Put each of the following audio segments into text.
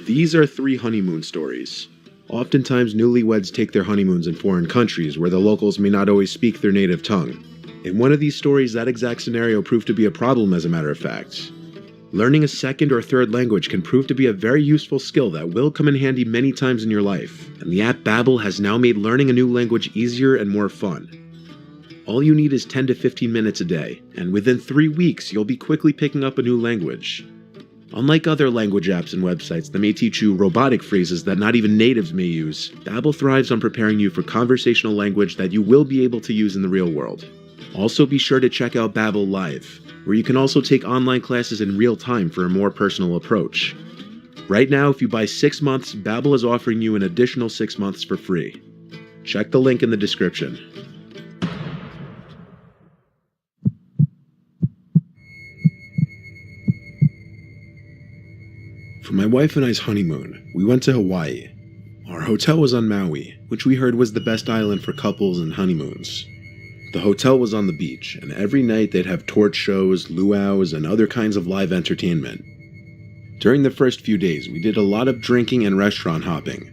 These are 3 honeymoon stories. Oftentimes, newlyweds take their honeymoons in foreign countries where the locals may not always speak their native tongue. In one of these stories, that exact scenario proved to be a problem, as a matter of fact. Learning a second or third language can prove to be a very useful skill that will come in handy many times in your life, and the app Babbel has now made learning a new language easier and more fun. All you need is 10 to 15 minutes a day, and within 3 weeks you'll be quickly picking up a new language. Unlike other language apps and websites that may teach you robotic phrases that not even natives may use, Babbel thrives on preparing you for conversational language that you will be able to use in the real world. Also be sure to check out Babbel Live, where you can also take online classes in real time for a more personal approach. Right now, if you buy 6 months, Babbel is offering you an additional 6 months for free. Check the link in the description. For my wife and I's honeymoon, we went to Hawaii. Our hotel was on Maui, which we heard was the best island for couples and honeymoons. The hotel was on the beach, and every night they'd have torch shows, luau's, and other kinds of live entertainment. During the first few days, we did a lot of drinking and restaurant hopping.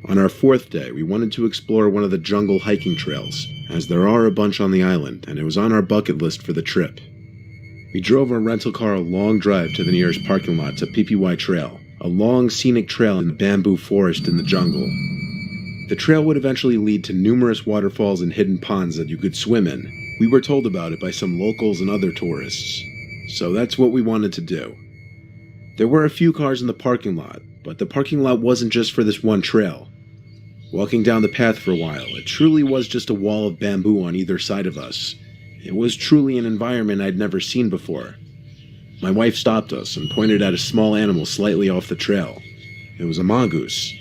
On our 4th day, we wanted to explore one of the jungle hiking trails, as there are a bunch on the island, and it was on our bucket list for the trip. We drove our rental car a long drive to the nearest parking lot to PPY Trail, a long scenic trail in the bamboo forest in the jungle. The trail would eventually lead to numerous waterfalls and hidden ponds that you could swim in. We were told about it by some locals and other tourists, so that's what we wanted to do. There were a few cars in the parking lot, but the parking lot wasn't just for this one trail. Walking down the path for a while, it truly was just a wall of bamboo on either side of us. It was truly an environment I'd never seen before. My wife stopped us and pointed at a small animal slightly off the trail. It was a mongoose.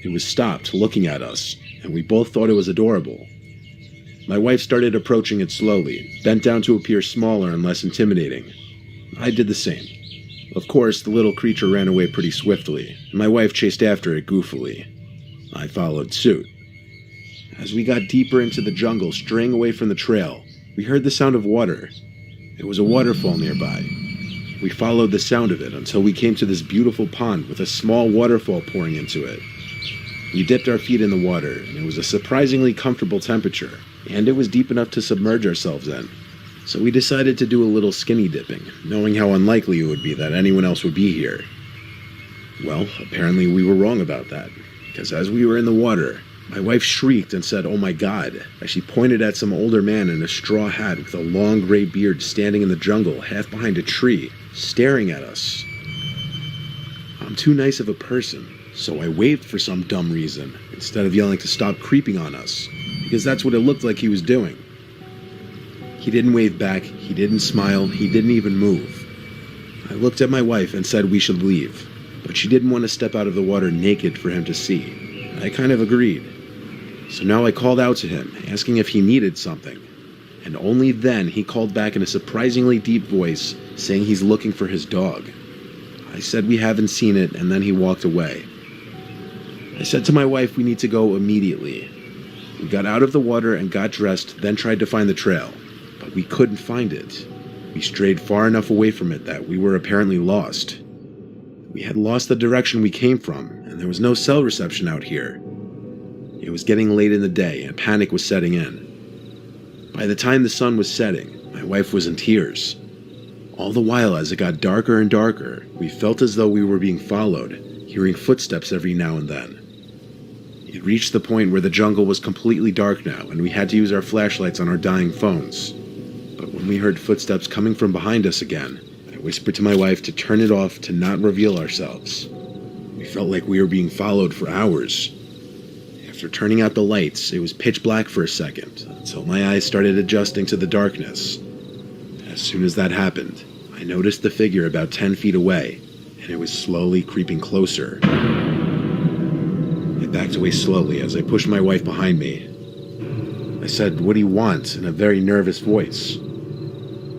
It was stopped, looking at us, and we both thought it was adorable. My wife started approaching it slowly, bent down to appear smaller and less intimidating. I did the same. Of course, the little creature ran away pretty swiftly, and my wife chased after it goofily. I followed suit. As we got deeper into the jungle, straying away from the trail, we heard the sound of water. It was a waterfall nearby. We followed the sound of it until we came to this beautiful pond with a small waterfall pouring into it. We dipped our feet in the water, and it was a surprisingly comfortable temperature, and it was deep enough to submerge ourselves in. So we decided to do a little skinny dipping, knowing how unlikely it would be that anyone else would be here. Well, apparently we were wrong about that, because as we were in the water, my wife shrieked and said, "Oh my God," as she pointed at some older man in a straw hat with a long gray beard standing in the jungle, half behind a tree, staring at us. I'm too nice of a person, so I waved for some dumb reason, instead of yelling to stop creeping on us, because that's what it looked like he was doing. He didn't wave back, he didn't smile, he didn't even move. I looked at my wife and said we should leave, but she didn't want to step out of the water naked for him to see. I kind of agreed. So now I called out to him, asking if he needed something. And only then he called back in a surprisingly deep voice, saying he's looking for his dog. I said we haven't seen it, and then he walked away. I said to my wife we need to go immediately. We got out of the water and got dressed, then tried to find the trail, but we couldn't find it. We strayed far enough away from it that we were apparently lost. We had lost the direction we came from, and there was no cell reception out here. It was getting late in the day, and panic was setting in. By the time the sun was setting, my wife was in tears. All the while, as it got darker and darker, we felt as though we were being followed, hearing footsteps every now and then. It reached the point where the jungle was completely dark now, and we had to use our flashlights on our dying phones. But when we heard footsteps coming from behind us again, I whispered to my wife to turn it off to not reveal ourselves. We felt like we were being followed for hours. After turning out the lights, it was pitch black for a second, until my eyes started adjusting to the darkness. As soon as that happened, I noticed the figure about 10 feet away, and it was slowly creeping closer. I backed away slowly as I pushed my wife behind me. I said, "What do you want?" in a very nervous voice.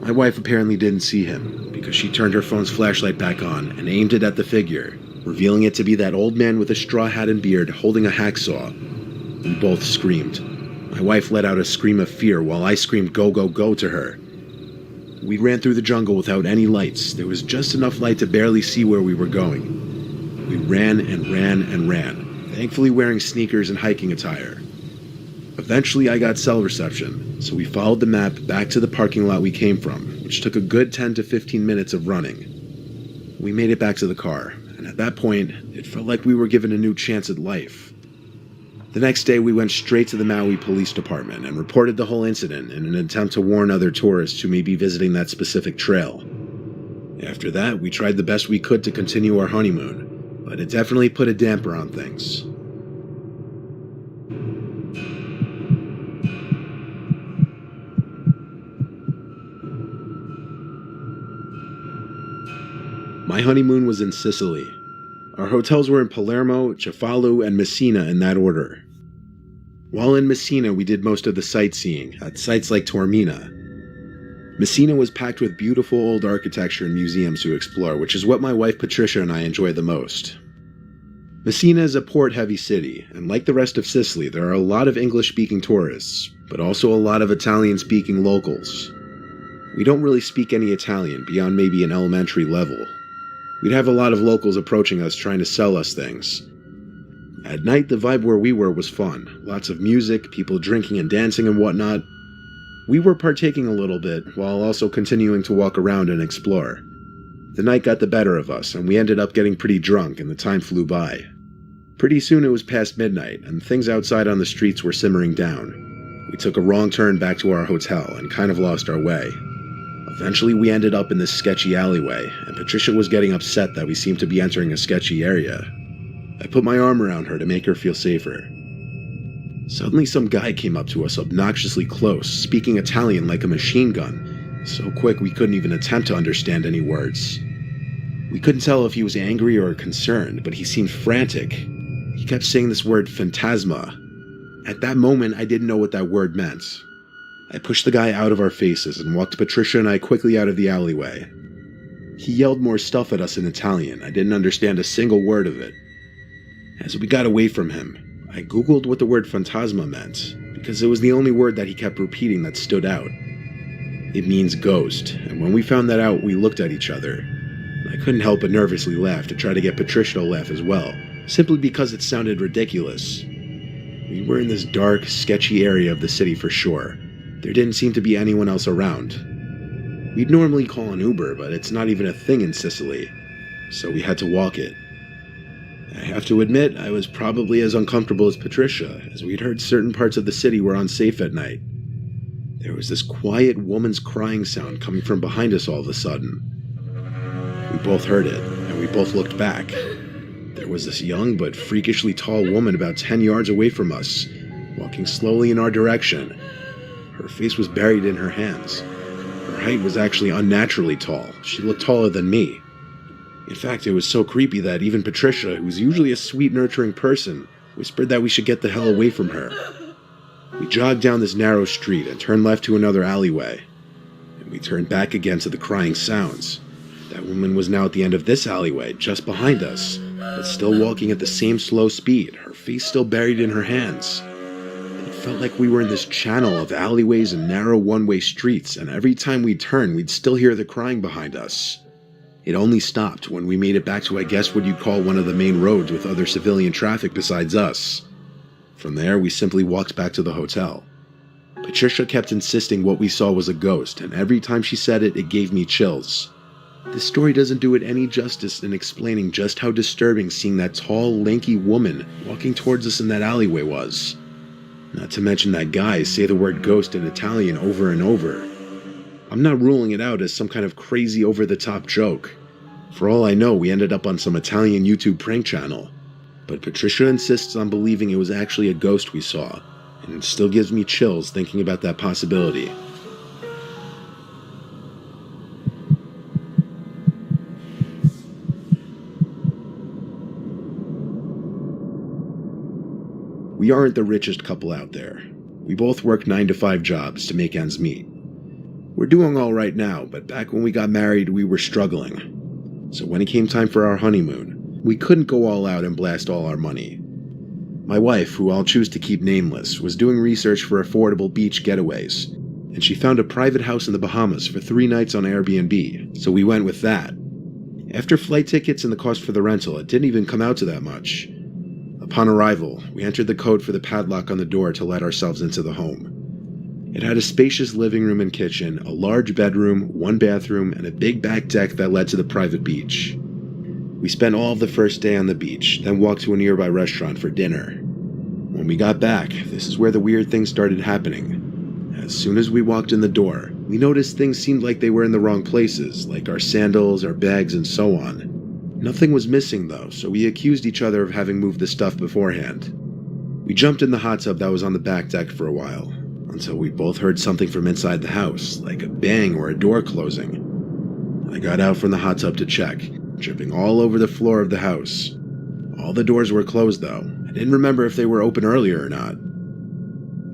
My wife apparently didn't see him, because she turned her phone's flashlight back on and aimed it at the figure, revealing it to be that old man with a straw hat and beard holding a hacksaw. We both screamed. My wife let out a scream of fear while I screamed "Go, go, go" to her. We ran through the jungle without any lights. There was just enough light to barely see where we were going. We ran and ran and ran, thankfully wearing sneakers and hiking attire. Eventually I got cell reception, so we followed the map back to the parking lot we came from, which took a good 10 to 15 minutes of running. We made it back to the car, and at that point, it felt like we were given a new chance at life. The next day we went straight to the Maui Police Department and reported the whole incident in an attempt to warn other tourists who may be visiting that specific trail. After that, we tried the best we could to continue our honeymoon, but it definitely put a damper on things. My honeymoon was in Sicily. Our hotels were in Palermo, Cefalù, and Messina in that order. While in Messina, we did most of the sightseeing at sites like Taormina. Messina was packed with beautiful old architecture and museums to explore, which is what my wife Patricia and I enjoy the most. Messina is a port-heavy city, and like the rest of Sicily, there are a lot of English-speaking tourists, but also a lot of Italian-speaking locals. We don't really speak any Italian beyond maybe an elementary level. We'd have a lot of locals approaching us trying to sell us things. At night, the vibe where we were was fun. Lots of music, people drinking and dancing and whatnot. We were partaking a little bit, while also continuing to walk around and explore. The night got the better of us, and we ended up getting pretty drunk, and the time flew by. Pretty soon it was past midnight, and things outside on the streets were simmering down. We took a wrong turn back to our hotel, and kind of lost our way. Eventually we ended up in this sketchy alleyway, and Patricia was getting upset that we seemed to be entering a sketchy area. I put my arm around her to make her feel safer. Suddenly some guy came up to us obnoxiously close, speaking Italian like a machine gun, so quick we couldn't even attempt to understand any words. We couldn't tell if he was angry or concerned, but he seemed frantic. He kept saying this word phantasma. At that moment I didn't know what that word meant. I pushed the guy out of our faces and walked Patricia and I quickly out of the alleyway. He yelled more stuff at us in Italian. I didn't understand a single word of it. As we got away from him, I googled what the word phantasma meant, because it was the only word that he kept repeating that stood out. It means ghost, and when we found that out, we looked at each other. I couldn't help but nervously laugh to try to get Patricia to laugh as well, simply because it sounded ridiculous. We were in this dark, sketchy area of the city for sure. There didn't seem to be anyone else around. We'd normally call an Uber, but it's not even a thing in Sicily, so we had to walk it. I have to admit, I was probably as uncomfortable as Patricia, as we'd heard certain parts of the city were unsafe at night. There was this quiet woman's crying sound coming from behind us all of a sudden. We both heard it, and we both looked back. There was this young but freakishly tall woman about 10 yards away from us, walking slowly in our direction. Her face was buried in her hands. Her height was actually unnaturally tall. She looked taller than me. In fact, it was so creepy that even Patricia, who's usually a sweet, nurturing person, whispered that we should get the hell away from her. We jogged down this narrow street and turned left to another alleyway. And we turned back again to the crying sounds. That woman was now at the end of this alleyway, just behind us, but still walking at the same slow speed, her face still buried in her hands. It felt like we were in this channel of alleyways and narrow one-way streets, and every time we'd turn, we'd still hear the crying behind us. It only stopped when we made it back to, I guess, what you'd call one of the main roads with other civilian traffic besides us. From there, we simply walked back to the hotel. Patricia kept insisting what we saw was a ghost, and every time she said it, it gave me chills. This story doesn't do it any justice in explaining just how disturbing seeing that tall, lanky woman walking towards us in that alleyway was. Not to mention that guy say the word ghost in Italian over and over. I'm not ruling it out as some kind of crazy over-the-top joke. For all I know, we ended up on some Italian YouTube prank channel. But Patricia insists on believing it was actually a ghost we saw, and it still gives me chills thinking about that possibility. We aren't the richest couple out there. We both work 9-to-5 jobs to make ends meet. We're doing all right now, but back when we got married, we were struggling. So when it came time for our honeymoon, we couldn't go all out and blast all our money. My wife, who I'll choose to keep nameless, was doing research for affordable beach getaways, and she found a private house in the Bahamas for 3 nights on Airbnb, so we went with that. After flight tickets and the cost for the rental, it didn't even come out to that much. Upon arrival, we entered the code for the padlock on the door to let ourselves into the home. It had a spacious living room and kitchen, a large bedroom, one bathroom, and a big back deck that led to the private beach. We spent all of the first day on the beach, then walked to a nearby restaurant for dinner. When we got back, this is where the weird things started happening. As soon as we walked in the door, we noticed things seemed like they were in the wrong places, like our sandals, our bags, and so on. Nothing was missing though, so we accused each other of having moved the stuff beforehand. We jumped in the hot tub that was on the back deck for a while, until we both heard something from inside the house, like a bang or a door closing. I got out from the hot tub to check, dripping all over the floor of the house. All the doors were closed though. I didn't remember if they were open earlier or not.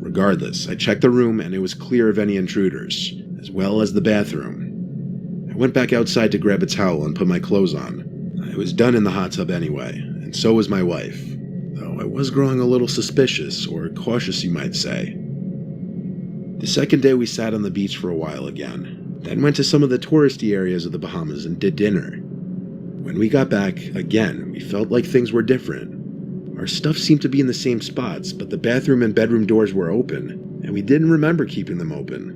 Regardless, I checked the room and it was clear of any intruders, as well as the bathroom. I went back outside to grab a towel and put my clothes on. I was done in the hot tub anyway, and so was my wife, though I was growing a little suspicious, or cautious you might say. The second day we sat on the beach for a while again, then went to some of the touristy areas of the Bahamas and did dinner. When we got back, again, we felt like things were different. Our stuff seemed to be in the same spots, but the bathroom and bedroom doors were open, and we didn't remember keeping them open.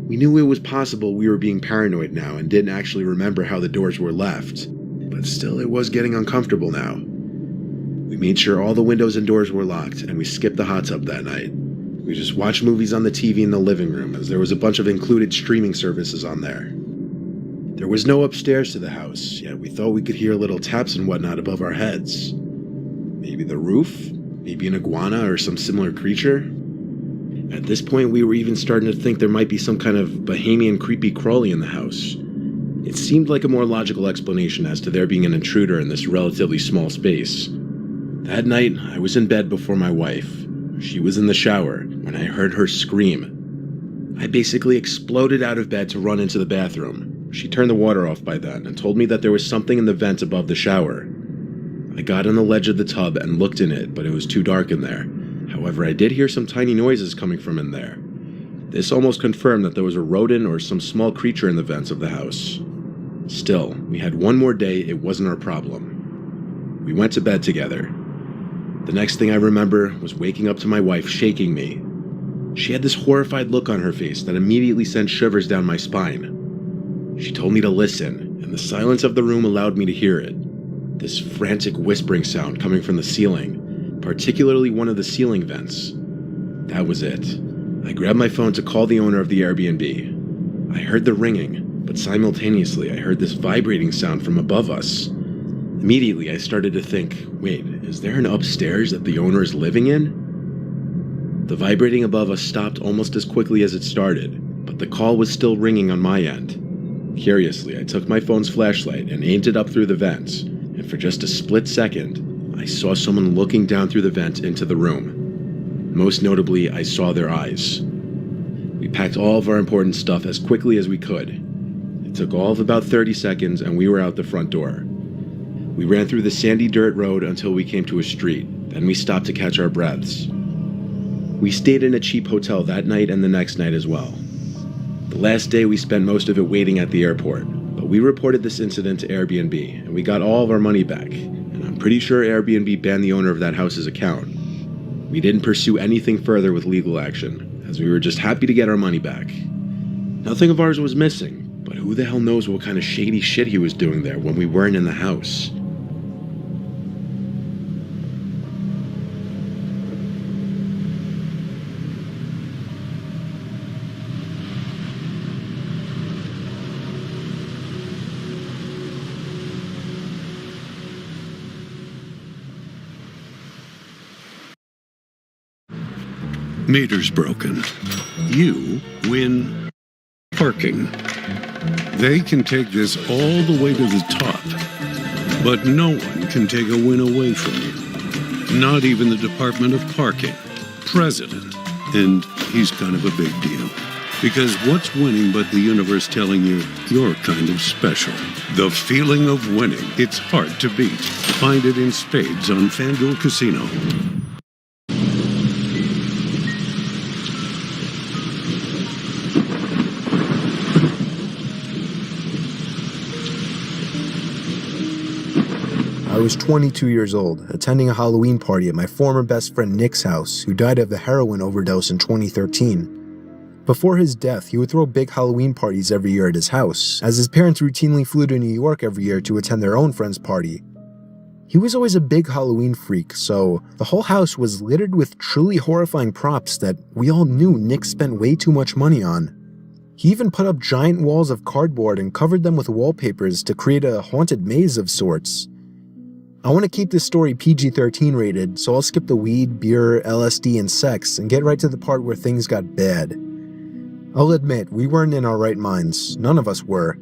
We knew it was possible we were being paranoid now and didn't actually remember how the doors were left, but still it was getting uncomfortable now. We made sure all the windows and doors were locked, and we skipped the hot tub that night. We just watched movies on the TV in the living room, as there was a bunch of included streaming services on there. There was no upstairs to the house, yet we thought we could hear little taps and whatnot above our heads. Maybe the roof? Maybe an iguana or some similar creature? At this point, we were even starting to think there might be some kind of Bahamian creepy crawly in the house. It seemed like a more logical explanation as to there being an intruder in this relatively small space. That night, I was in bed before my wife. She was in the shower when I heard her scream. I basically exploded out of bed to run into the bathroom. She turned the water off by then and told me that there was something in the vent above the shower. I got on the ledge of the tub and looked in it, but it was too dark in there. However, I did hear some tiny noises coming from in there. This almost confirmed that there was a rodent or some small creature in the vents of the house. Still, we had one more day, it wasn't our problem. We went to bed together. The next thing I remember was waking up to my wife shaking me. She had this horrified look on her face that immediately sent shivers down my spine. She told me to listen, and the silence of the room allowed me to hear it. This frantic whispering sound coming from the ceiling, particularly one of the ceiling vents. That was it. I grabbed my phone to call the owner of the Airbnb. I heard the ringing, but simultaneously I heard this vibrating sound from above us. Immediately I started to think, wait, is there an upstairs that the owner is living in? The vibrating above us stopped almost as quickly as it started, but the call was still ringing on my end. Curiously, I took my phone's flashlight and aimed it up through the vents, and for just a split second, I saw someone looking down through the vent into the room. Most notably, I saw their eyes. We packed all of our important stuff as quickly as we could. It took all of about 30 seconds and we were out the front door. We ran through the sandy dirt road until we came to a street, then we stopped to catch our breaths. We stayed in a cheap hotel that night and the next night as well. The last day we spent most of it waiting at the airport, but we reported this incident to Airbnb and we got all of our money back, and I'm pretty sure Airbnb banned the owner of that house's account. We didn't pursue anything further with legal action, as we were just happy to get our money back. Nothing of ours was missing, but who the hell knows what kind of shady shit he was doing there when we weren't in the house. Meter's broken. You win parking. They can take this all the way to the top, but no one can take a win away from you. Not even the Department of Parking. President. And he's kind of a big deal. Because what's winning but the universe telling you you're kind of special? The feeling of winning. It's hard to beat. Find it in spades on FanDuel Casino. was 22 years old, attending a Halloween party at my former best friend Nick's house, who died of a heroin overdose in 2013. Before his death, he would throw big Halloween parties every year at his house, as his parents routinely flew to New York every year to attend their own friend's party. He was always a big Halloween freak, so the whole house was littered with truly horrifying props that we all knew Nick spent way too much money on. He even put up giant walls of cardboard and covered them with wallpapers to create a haunted maze of sorts. I want to keep this story PG-13 rated, so I'll skip the weed, beer, LSD, and sex and get right to the part where things got bad. I'll admit, we weren't in our right minds. None of us were.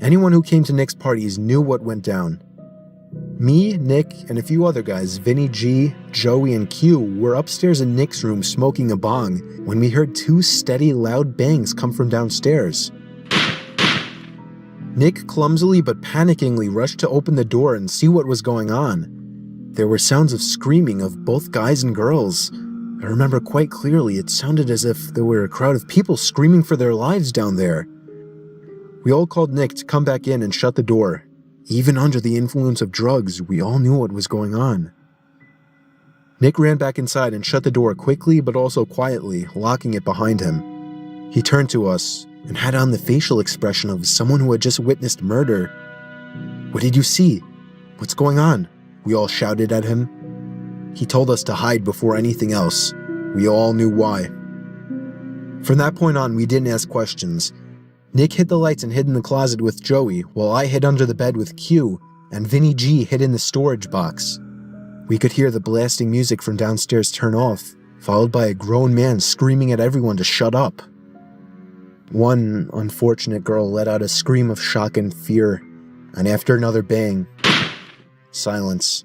Anyone who came to Nick's parties knew what went down. Me, Nick, and a few other guys, Vinny G, Joey, and Q, were upstairs in Nick's room smoking a bong when we heard two steady, loud bangs come from downstairs. Nick clumsily but panickingly rushed to open the door and see what was going on. There were sounds of screaming of both guys and girls. I remember quite clearly it sounded as if there were a crowd of people screaming for their lives down there. We all called Nick to come back in and shut the door. Even under the influence of drugs, we all knew what was going on. Nick ran back inside and shut the door quickly but also quietly, locking it behind him. He turned to us and had on the facial expression of someone who had just witnessed murder. "What did you see? What's going on?" we all shouted at him. He told us to hide before anything else. We all knew why. From that point on, we didn't ask questions. Nick hid the lights and hid in the closet with Joey, while I hid under the bed with Q, and Vinny G hid in the storage box. We could hear the blasting music from downstairs turn off, followed by a grown man screaming at everyone to shut up. One unfortunate girl let out a scream of shock and fear, and after another bang, silence.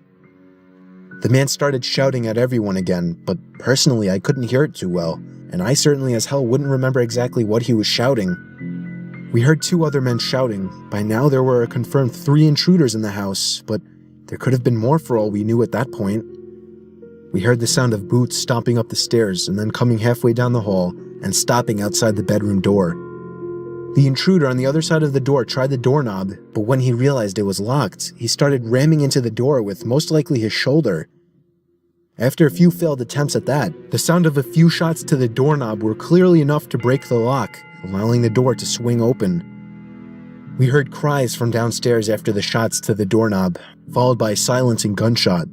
The man started shouting at everyone again, but personally I couldn't hear it too well, and I certainly as hell wouldn't remember exactly what he was shouting. We heard two other men shouting. By now there were a confirmed 3 intruders in the house, but there could have been more for all we knew at that point. We heard the sound of boots stomping up the stairs and then coming halfway down the hall and stopping outside the bedroom door. The intruder on the other side of the door tried the doorknob, but when he realized it was locked, he started ramming into the door with most likely his shoulder. After a few failed attempts at that, the sound of a few shots to the doorknob were clearly enough to break the lock, allowing the door to swing open. We heard cries from downstairs after the shots to the doorknob, followed by a silencing gunshot.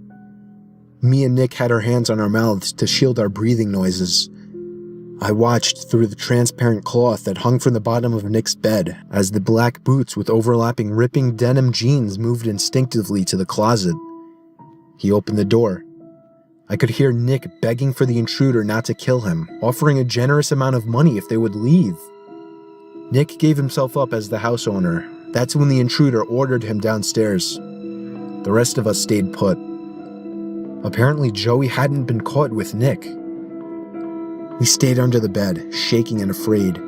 Me and Nick had our hands on our mouths to shield our breathing noises. I watched through the transparent cloth that hung from the bottom of Nick's bed as the black boots with overlapping ripping denim jeans moved instinctively to the closet. He opened the door. I could hear Nick begging for the intruder not to kill him, offering a generous amount of money if they would leave. Nick gave himself up as the house owner. That's when the intruder ordered him downstairs. The rest of us stayed put. Apparently Joey hadn't been caught with Nick. We stayed under the bed, shaking and afraid.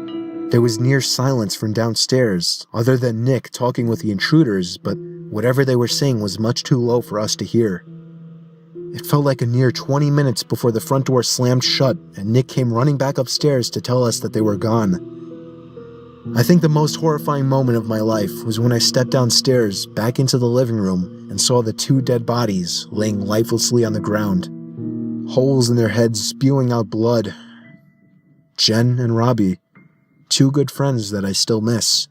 There was near silence from downstairs, other than Nick talking with the intruders, but whatever they were saying was much too low for us to hear. It felt like a near 20 minutes before the front door slammed shut and Nick came running back upstairs to tell us that they were gone. I think the most horrifying moment of my life was when I stepped downstairs back into the living room and saw the 2 dead bodies laying lifelessly on the ground, holes in their heads spewing out blood. Jen and Robbie, 2 good friends that I still miss.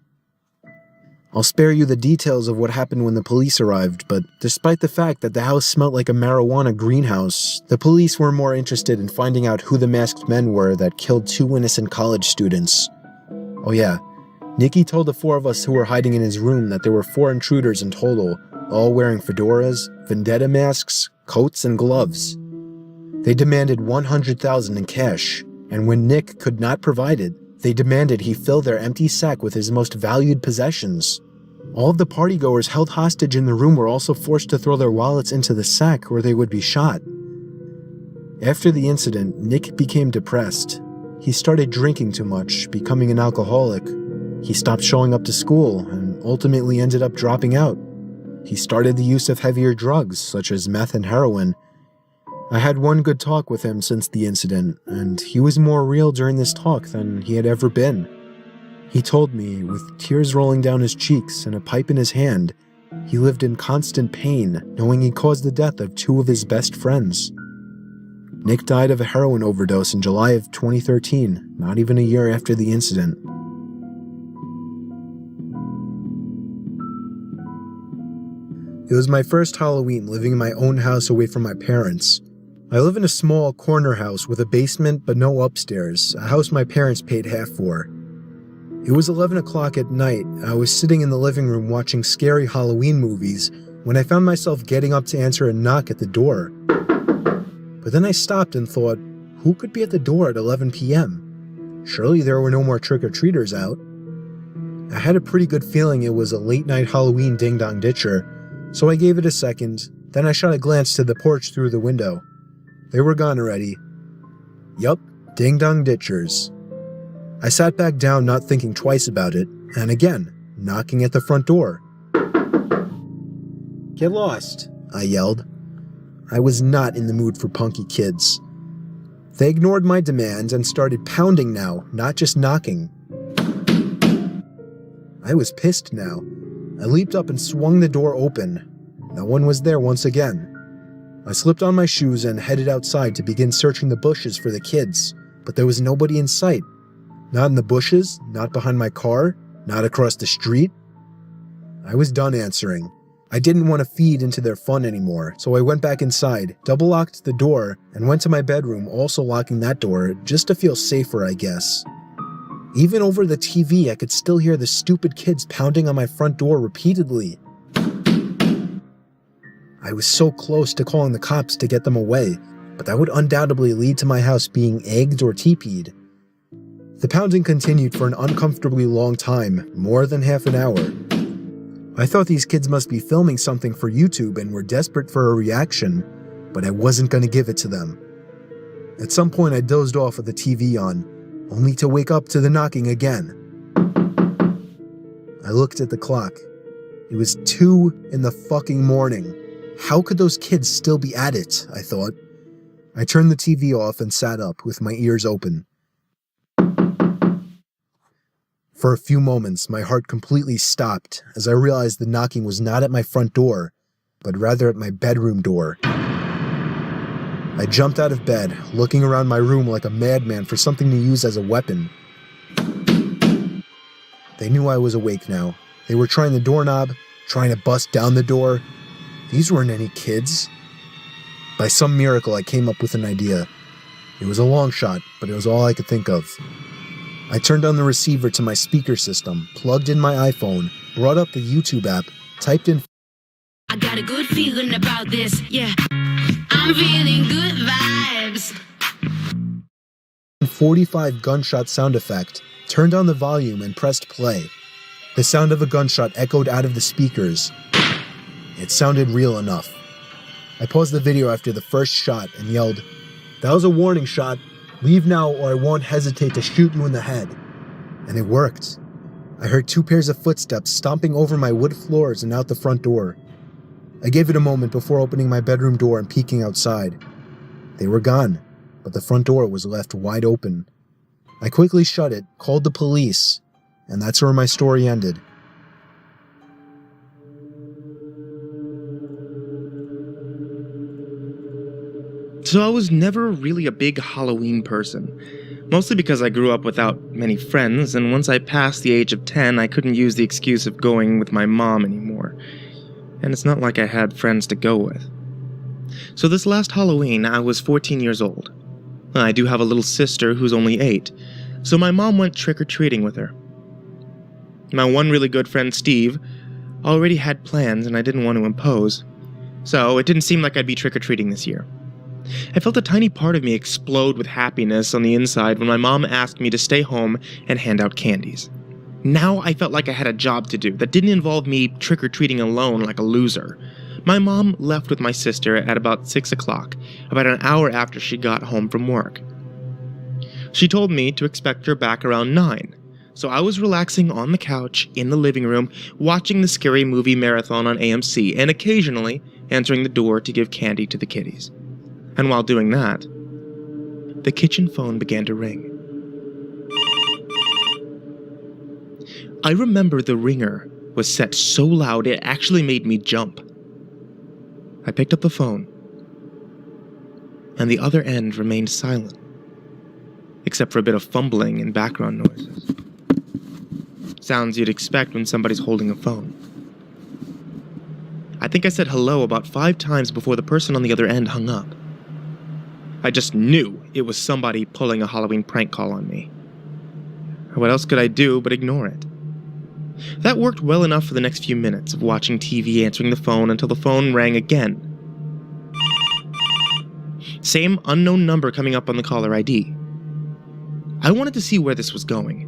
I'll spare you the details of what happened when the police arrived, but despite the fact that the house smelled like a marijuana greenhouse, the police were more interested in finding out who the masked men were that killed 2 innocent college students. Oh yeah, Nicky told the 4 of us who were hiding in his room that there were 4 intruders in total, all wearing fedoras, vendetta masks, coats, and gloves. They demanded $100,000 in cash, and when Nick could not provide it, they demanded he fill their empty sack with his most valued possessions. All of the partygoers held hostage in the room were also forced to throw their wallets into the sack or they would be shot. After the incident, Nick became depressed. He started drinking too much, becoming an alcoholic. He stopped showing up to school and ultimately ended up dropping out. He started the use of heavier drugs, such as meth and heroin. I had one good talk with him since the incident, and he was more real during this talk than he had ever been. He told me, with tears rolling down his cheeks and a pipe in his hand, He lived in constant pain, knowing he caused the death of two of his best friends. Nick died of a heroin overdose in July of 2013, not even a year after the incident. It was my first Halloween living in my own house away from my parents. I live in a small corner house with a basement but no upstairs, a house my parents paid half for. It was 11 o'clock at night. I was sitting in the living room watching scary Halloween movies when I found myself getting up to answer a knock at the door. But then I stopped and thought, who could be at the door at 11 p.m.? Surely there were no more trick-or-treaters out. I had a pretty good feeling it was a late-night Halloween ding-dong ditcher, so I gave it a second, then I shot a glance to the porch through the window. They were gone already. Yup, ding-dong ditchers. I sat back down not thinking twice about it, and again, knocking at the front door. "Get lost," I yelled. I was not in the mood for punky kids. They ignored my demands and started pounding now, not just knocking. I was pissed now. I leaped up and swung the door open. No one was there once again. I slipped on my shoes and headed outside to begin searching the bushes for the kids, but there was nobody in sight. Not in the bushes, not behind my car, not across the street. I was done answering. I didn't want to feed into their fun anymore, so I went back inside, double-locked the door, and went to my bedroom, also locking that door, just to feel safer, I guess. Even over the TV, I could still hear the stupid kids pounding on my front door repeatedly. I was so close to calling the cops to get them away, but that would undoubtedly lead to my house being egged or teepeed. The pounding continued for an uncomfortably long time, more than half an hour. I thought these kids must be filming something for YouTube and were desperate for a reaction, but I wasn't going to give it to them. At some point I dozed off with the TV on, only to wake up to the knocking again. I looked at the clock. It was 2 in the fucking morning. How could those kids still be at it, I thought. I turned the TV off and sat up with my ears open. For a few moments, my heart completely stopped as I realized the knocking was not at my front door, but rather at my bedroom door. I jumped out of bed, looking around my room like a madman for something to use as a weapon. They knew I was awake now. They were trying the doorknob, trying to bust down the door. These weren't any kids. By some miracle, I came up with an idea. It was a long shot, but it was all I could think of. I turned on the receiver to my speaker system, plugged in my iPhone, brought up the YouTube app, typed in I got a good feeling about this, yeah. I'm feeling good vibes. 45 gunshot sound effect, turned on the volume and pressed play. The sound of a gunshot echoed out of the speakers. It sounded real enough. I paused the video after the first shot and yelled, "That was a warning shot. Leave now or I won't hesitate to shoot you in the head." And it worked. I heard 2 pairs of footsteps stomping over my wood floors and out the front door. I gave it a moment before opening my bedroom door and peeking outside. They were gone, but the front door was left wide open. I quickly shut it, called the police, and that's where my story ended. So I was never really a big Halloween person, mostly because I grew up without many friends, and once I passed the age of 10, I couldn't use the excuse of going with my mom anymore. And it's not like I had friends to go with. So this last Halloween, I was 14 years old. I do have a little sister who's only 8, so my mom went trick-or-treating with her. My one really good friend, Steve, already had plans and I didn't want to impose, so it didn't seem like I'd be trick-or-treating this year. I felt a tiny part of me explode with happiness on the inside when my mom asked me to stay home and hand out candies. Now I felt like I had a job to do that didn't involve me trick-or-treating alone like a loser. My mom left with my sister at about 6 o'clock, about an hour after she got home from work. She told me to expect her back around 9, so I was relaxing on the couch in the living room, watching the scary movie marathon on AMC and occasionally answering the door to give candy to the kiddies. And while doing that, the kitchen phone began to ring. I remember the ringer was set so loud it actually made me jump. I picked up the phone, and the other end remained silent, except for a bit of fumbling and background noises. Sounds you'd expect when somebody's holding a phone. I think I said hello about 5 times before the person on the other end hung up. I just knew it was somebody pulling a Halloween prank call on me. What else could I do but ignore it? That worked well enough for the next few minutes of watching TV, answering the phone until the phone rang again. Same unknown number coming up on the caller ID. I wanted to see where this was going,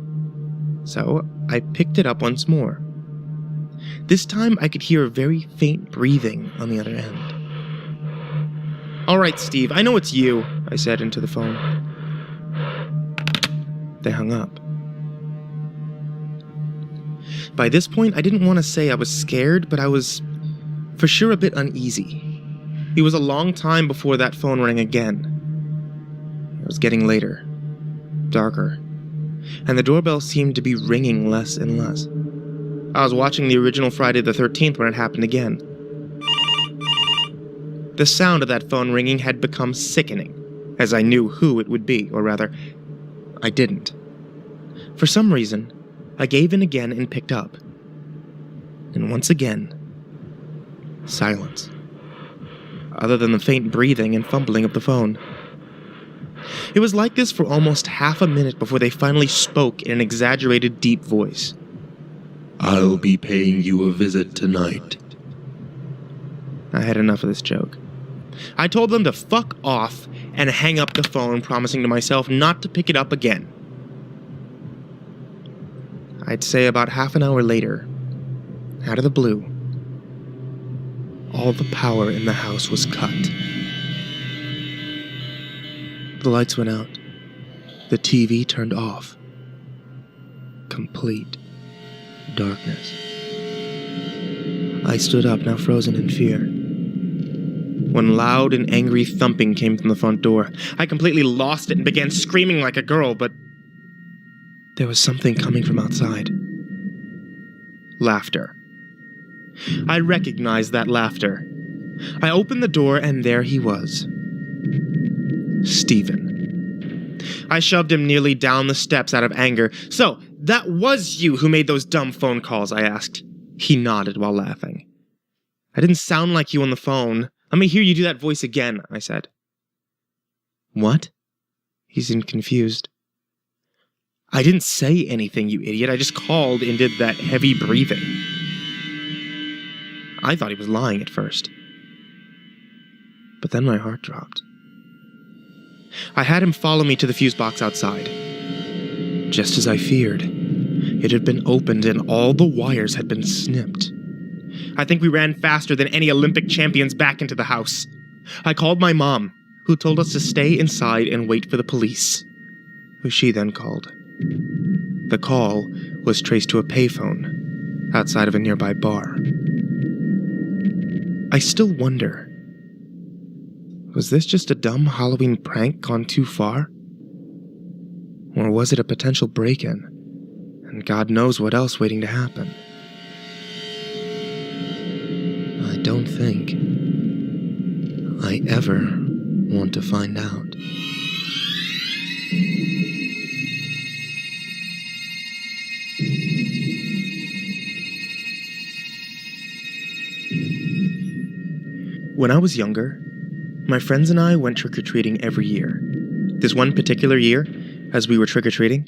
so I picked it up once more. This time I could hear a very faint breathing on the other end. "All right, Steve, I know it's you," I said into the phone. They hung up. By this point, I didn't want to say I was scared, but I was for sure a bit uneasy. It was a long time before that phone rang again. It was getting later, darker, and the doorbell seemed to be ringing less and less. I was watching the original Friday the 13th when it happened again. The sound of that phone ringing had become sickening, as I knew who it would be, or rather, I didn't. For some reason, I gave in again and picked up. And once again, silence. Other than the faint breathing and fumbling of the phone. It was like this for almost half a minute before they finally spoke in an exaggerated deep voice. "I'll be paying you a visit tonight." I had enough of this joke. I told them to fuck off and hang up the phone, promising to myself not to pick it up again. I'd say about half an hour later, out of the blue, all the power in the house was cut. The lights went out. The TV turned off. Complete darkness. I stood up, now frozen in fear, when loud and angry thumping came from the front door. I completely lost it and began screaming like a girl, but there was something coming from outside. Laughter. I recognized that laughter. I opened the door and there he was. Stephen. I shoved him nearly down the steps out of anger. "So, that was you who made those dumb phone calls?" I asked. He nodded while laughing. "I didn't sound like you on the phone. Let me hear you do that voice again," I said. "What?" He seemed confused. "I didn't say anything, you idiot. I just called and did that heavy breathing." I thought he was lying at first. But then my heart dropped. I had him follow me to the fuse box outside. Just as I feared, it had been opened and all the wires had been snipped. I think we ran faster than any Olympic champions back into the house. I called my mom, who told us to stay inside and wait for the police, who she then called. The call was traced to a payphone outside of a nearby bar. I still wonder, was this just a dumb Halloween prank gone too far? Or was it a potential break-in, and God knows what else waiting to happen? I don't think I ever want to find out. When I was younger, my friends and I went trick-or-treating every year. This one particular year, as we were trick-or-treating,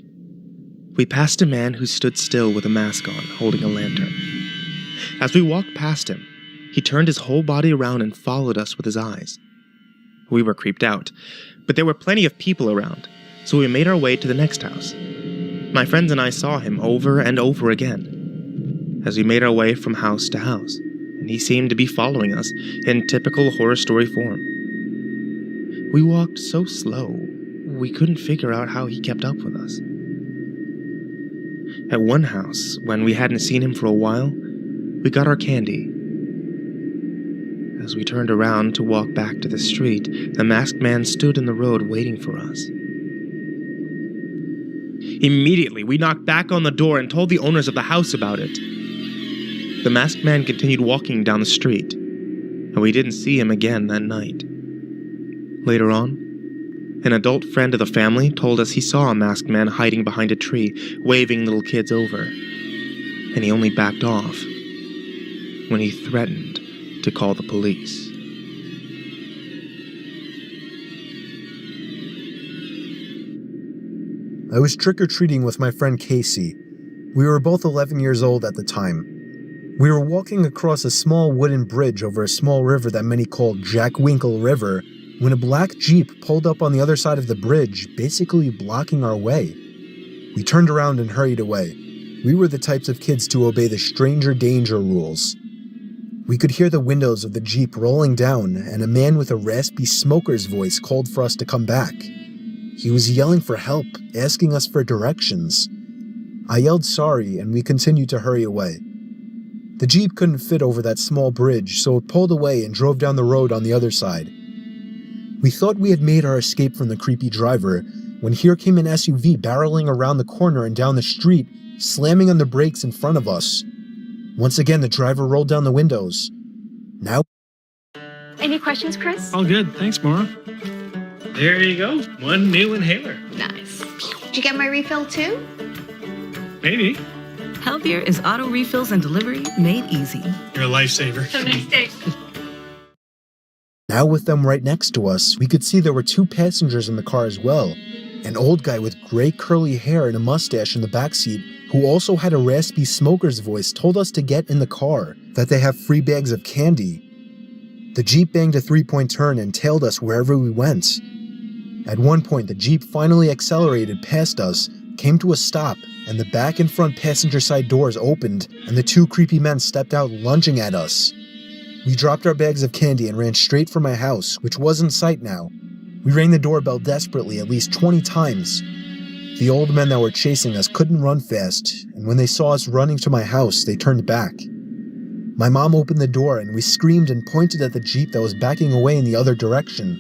we passed a man who stood still with a mask on, holding a lantern. As we walked past him, he turned his whole body around and followed us with his eyes. We were creeped out, but there were plenty of people around, so we made our way to the next house. My friends and I saw him over and over again, as we made our way from house to house, and he seemed to be following us in typical horror story form. We walked so slow, we couldn't figure out how he kept up with us. At one house, when we hadn't seen him for a while, we got our candy. As we turned around to walk back to the street, the masked man stood in the road waiting for us. Immediately, we knocked back on the door and told the owners of the house about it. the masked man continued walking down the street, and we didn't see him again that night. Later on, an adult friend of the family told us he saw a masked man hiding behind a tree, waving little kids over, and he only backed off when he threatened to call the police. I was trick-or-treating with my friend Casey. We were both 11 years old at the time. We were walking across a small wooden bridge over a small river that many called Jack Winkle River when a black Jeep pulled up on the other side of the bridge, basically blocking our way. We turned around and hurried away. We were the types of kids to obey the stranger danger rules. We could hear the windows of the Jeep rolling down, and a man with a raspy smoker's voice called for us to come back. He was yelling for help, asking us for directions. I yelled sorry, and we continued to hurry away. The Jeep couldn't fit over that small bridge, so it pulled away and drove down the road on the other side. We thought we had made our escape from the creepy driver, when here came an SUV barreling around the corner and down the street, slamming on the brakes in front of us. Once again, the driver rolled down the windows. Now... Any questions, Chris? All good. Thanks, Maura. There you go. One new inhaler. Nice. Did you get my refill too? Maybe. Healthier is auto refills and delivery made easy. You're a lifesaver. Have a nice day. Now with them right next to us, we could see there were two passengers in the car as well. An old guy with gray curly hair and a mustache in the backseat, who also had a raspy smoker's voice, told us to get in the car, that they have free bags of candy. The Jeep banged a three-point turn and tailed us wherever we went. At one point, the Jeep finally accelerated past us, came to a stop, and the back and front passenger side doors opened, and the two creepy men stepped out lunging at us. We dropped our bags of candy and ran straight for my house, which was in sight now. We rang the doorbell desperately at least 20 times. The old men that were chasing us couldn't run fast, and when they saw us running to my house, they turned back. My mom opened the door and we screamed and pointed at the Jeep that was backing away in the other direction.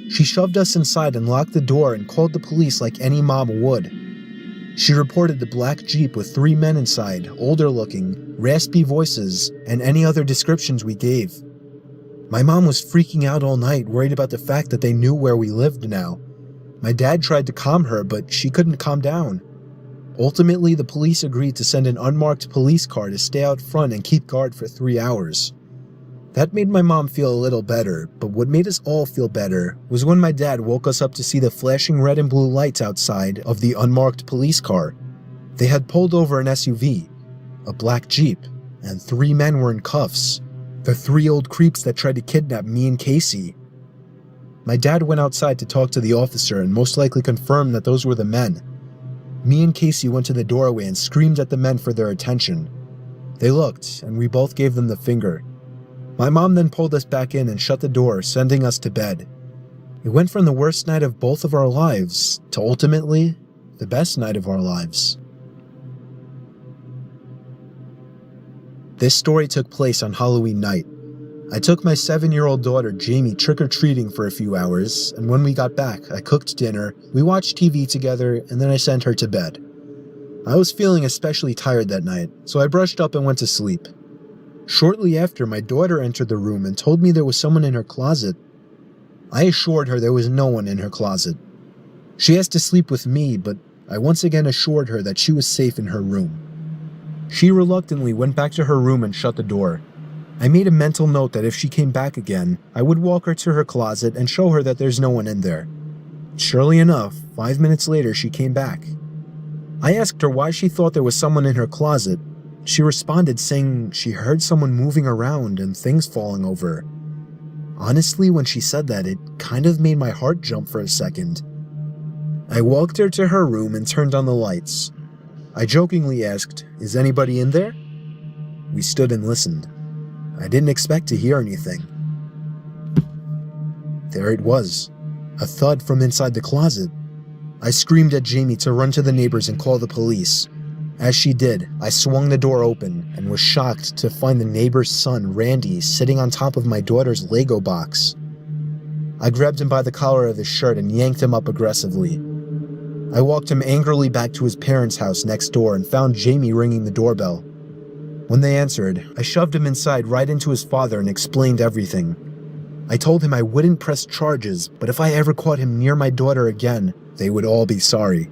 She shoved us inside and locked the door and called the police like any mom would. She reported the black Jeep with 3 men inside, older looking, raspy voices, and any other descriptions we gave. My mom was freaking out all night, worried about the fact that they knew where we lived now. My dad tried to calm her, but she couldn't calm down. Ultimately, the police agreed to send an unmarked police car to stay out front and keep guard for 3 hours. That made my mom feel a little better, but what made us all feel better was when my dad woke us up to see the flashing red and blue lights outside of the unmarked police car. They had pulled over an SUV, a black Jeep, and 3 men were in cuffs. The 3 old creeps that tried to kidnap me and Casey. My dad went outside to talk to the officer and most likely confirmed that those were the men. Me and Casey went to the doorway and screamed at the men for their attention. They looked, and we both gave them the finger. My mom then pulled us back in and shut the door, sending us to bed. It went from the worst night of both of our lives to ultimately the best night of our lives. This story took place on Halloween night. I took my 7-year-old daughter Jamie trick-or-treating for a few hours, and when we got back, I cooked dinner, we watched TV together, and then I sent her to bed. I was feeling especially tired that night, so I brushed up and went to sleep. Shortly after, my daughter entered the room and told me there was someone in her closet. I assured her there was no one in her closet. She asked to sleep with me, but I once again assured her that she was safe in her room. She reluctantly went back to her room and shut the door. I made a mental note that if she came back again, I would walk her to her closet and show her that there's no one in there. Surely enough, 5 minutes later she came back. I asked her why she thought there was someone in her closet. She responded saying she heard someone moving around and things falling over. Honestly, when she said that, it kind of made my heart jump for a second. I walked her to her room and turned on the lights. I jokingly asked, "Is anybody in there?" We stood and listened. I didn't expect to hear anything. There it was, a thud from inside the closet. I screamed at Jamie to run to the neighbors and call the police. As she did, I swung the door open and was shocked to find the neighbor's son, Randy, sitting on top of my daughter's Lego box. I grabbed him by the collar of his shirt and yanked him up aggressively. I walked him angrily back to his parents' house next door and found Jamie ringing the doorbell. When they answered, I shoved him inside right into his father and explained everything. I told him I wouldn't press charges, but if I ever caught him near my daughter again, they would all be sorry.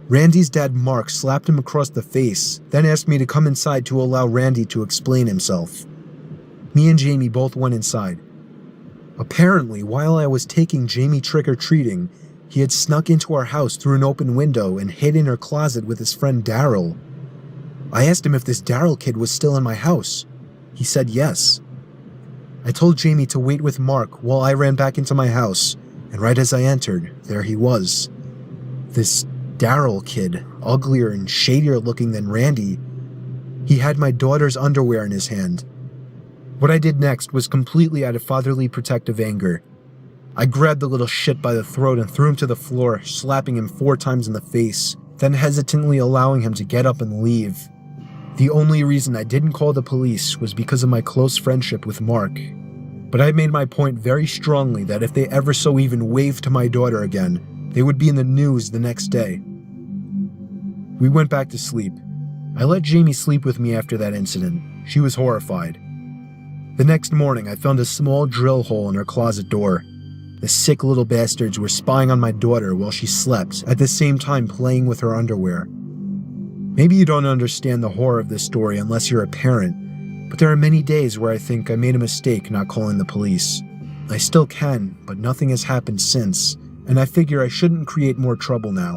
Randy's dad, Mark, slapped him across the face, then asked me to come inside to allow Randy to explain himself. Me and Jamie both went inside. Apparently, while I was taking Jamie trick-or-treating, he had snuck into our house through an open window and hid in her closet with his friend Daryl. I asked him if this Daryl kid was still in my house. He said yes. I told Jamie to wait with Mark while I ran back into my house, and right as I entered, there he was. This Daryl kid, uglier and shadier looking than Randy. He had my daughter's underwear in his hand. What I did next was completely out of fatherly protective anger. I grabbed the little shit by the throat and threw him to the floor, slapping him 4 times in the face, then hesitantly allowing him to get up and leave. The only reason I didn't call the police was because of my close friendship with Mark. But I made my point very strongly that if they ever so even waved to my daughter again, they would be in the news the next day. We went back to sleep. I let Jamie sleep with me after that incident. She was horrified. The next morning, I found a small drill hole in her closet door. The sick little bastards were spying on my daughter while she slept, at the same time playing with her underwear. Maybe you don't understand the horror of this story unless you're a parent, but there are many days where I think I made a mistake not calling the police. I still can, but nothing has happened since, and I figure I shouldn't create more trouble now.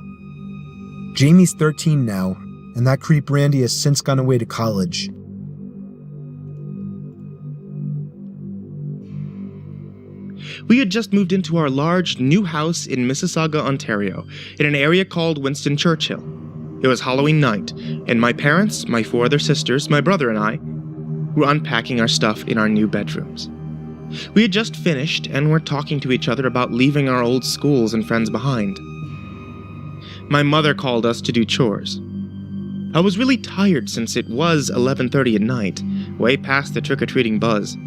Jamie's 13 now, and that creep Randy has since gone away to college. We had just moved into our large new house in Mississauga, Ontario, in an area called Winston Churchill. It was Halloween night, and my parents, my 4 other sisters, my brother and I were unpacking our stuff in our new bedrooms. We had just finished and were talking to each other about leaving our old schools and friends behind. My mother called us to do chores. I was really tired since it was 11:30 at night, way past the trick-or-treating buzz,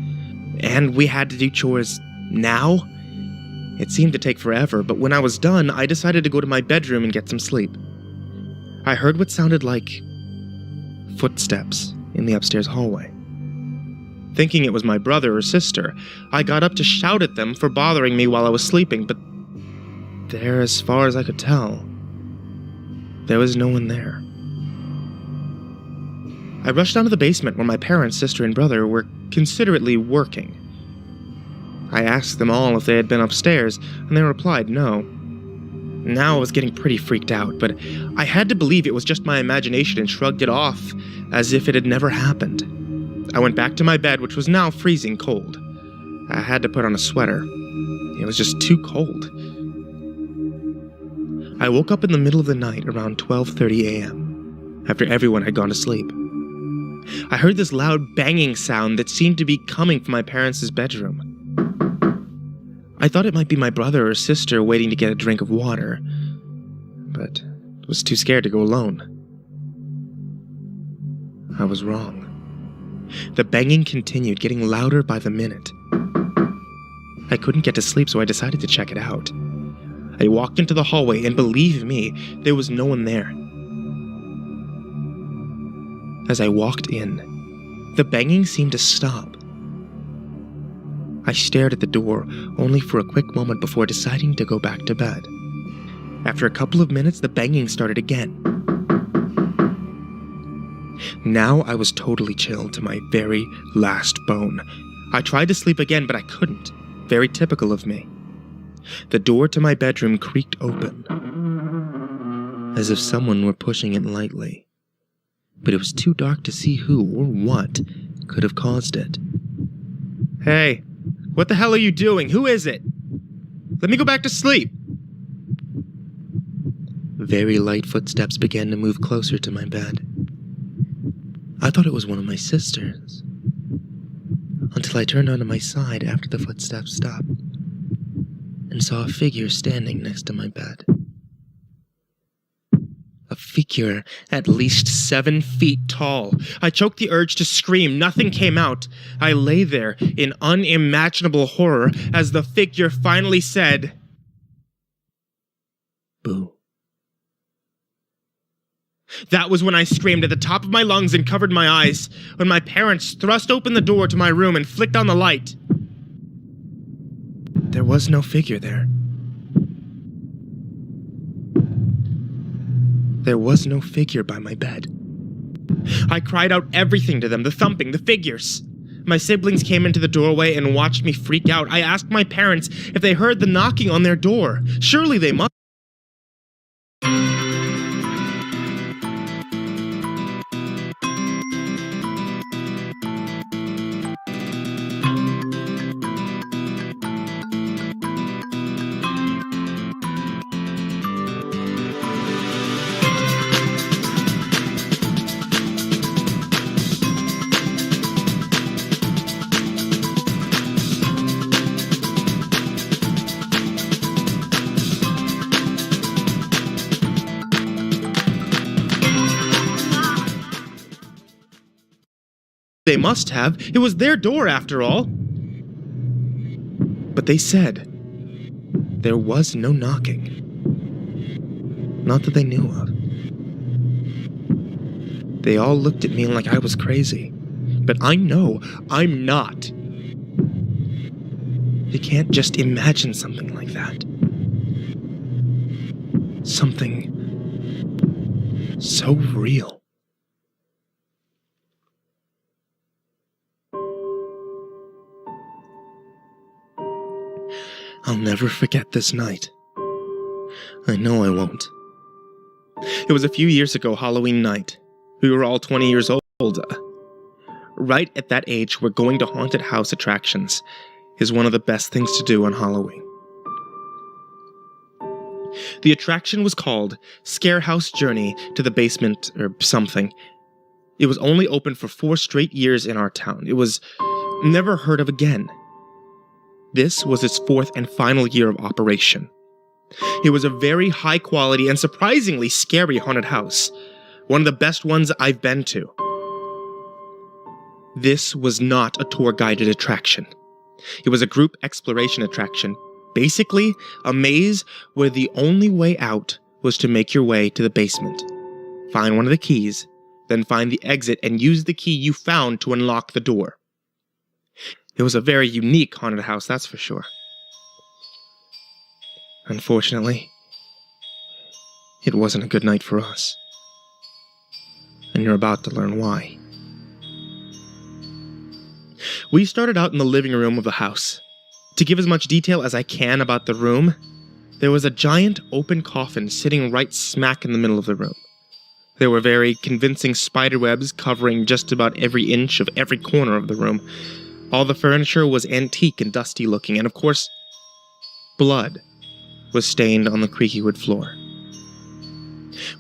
and we had to do chores now? It seemed to take forever, but when I was done, I decided to go to my bedroom and get some sleep. I heard what sounded like footsteps in the upstairs hallway. Thinking it was my brother or sister, I got up to shout at them for bothering me while I was sleeping, but there, as far as I could tell, there was no one there. I rushed down to the basement where my parents, sister, and brother were considerately working. I asked them all if they had been upstairs, and they replied no. Now I was getting pretty freaked out, but I had to believe it was just my imagination and shrugged it off as if it had never happened. I went back to my bed, which was now freezing cold. I had to put on a sweater. It was just too cold. I woke up in the middle of the night around 12:30 a.m., after everyone had gone to sleep. I heard this loud banging sound that seemed to be coming from my parents' bedroom. I thought it might be my brother or sister waiting to get a drink of water, but was too scared to go alone. I was wrong. The banging continued, getting louder by the minute. I couldn't get to sleep, so I decided to check it out. I walked into the hallway, and believe me, there was no one there. As I walked in, the banging seemed to stop. I stared at the door, only for a quick moment before deciding to go back to bed. After a couple of minutes, the banging started again. Now I was totally chilled to my very last bone. I tried to sleep again, but I couldn't. Very typical of me. The door to my bedroom creaked open, as if someone were pushing it lightly. But it was too dark to see who or what could have caused it. Hey, what the hell are you doing? Who is it? Let me go back to sleep. Very light footsteps began to move closer to my bed. I thought it was one of my sisters, until I turned onto my side after the footsteps stopped and saw a figure standing next to my bed. A figure at least 7 feet tall. I choked the urge to scream. Nothing came out. I lay there in unimaginable horror as the figure finally said, "Boo." That was when I screamed at the top of my lungs and covered my eyes, when my parents thrust open the door to my room and flicked on the light. There was no figure there. There was no figure by my bed. I cried out everything to them, the thumping, the figures. My siblings came into the doorway and watched me freak out. I asked my parents if they heard the knocking on their door. Surely they must. They must have. It was their door, after all. But they said there was no knocking. Not that they knew of. They all looked at me like I was crazy. But I know I'm not. You can't just imagine something like that. Something so real. I'll never forget this night. I know I won't. It was a few years ago, Halloween night. We were all 20 years old. Right at that age, where going to haunted house attractions is one of the best things to do on Halloween. The attraction was called Scare House Journey to the Basement or something. It was only open for 4 straight years in our town. It was never heard of again. This was its 4th and final year of operation. It was a very high quality and surprisingly scary haunted house. One of the best ones I've been to. This was not a tour-guided attraction. It was a group exploration attraction. Basically, a maze where the only way out was to make your way to the basement. Find one of the keys, then find the exit and use the key you found to unlock the door. It was a very unique haunted house, that's for sure. Unfortunately, it wasn't a good night for us. And you're about to learn why. We started out in the living room of the house. To give as much detail as I can about the room, there was a giant open coffin sitting right smack in the middle of the room. There were very convincing spiderwebs covering just about every inch of every corner of the room. All the furniture was antique and dusty looking, and of course, blood was stained on the creaky wood floor.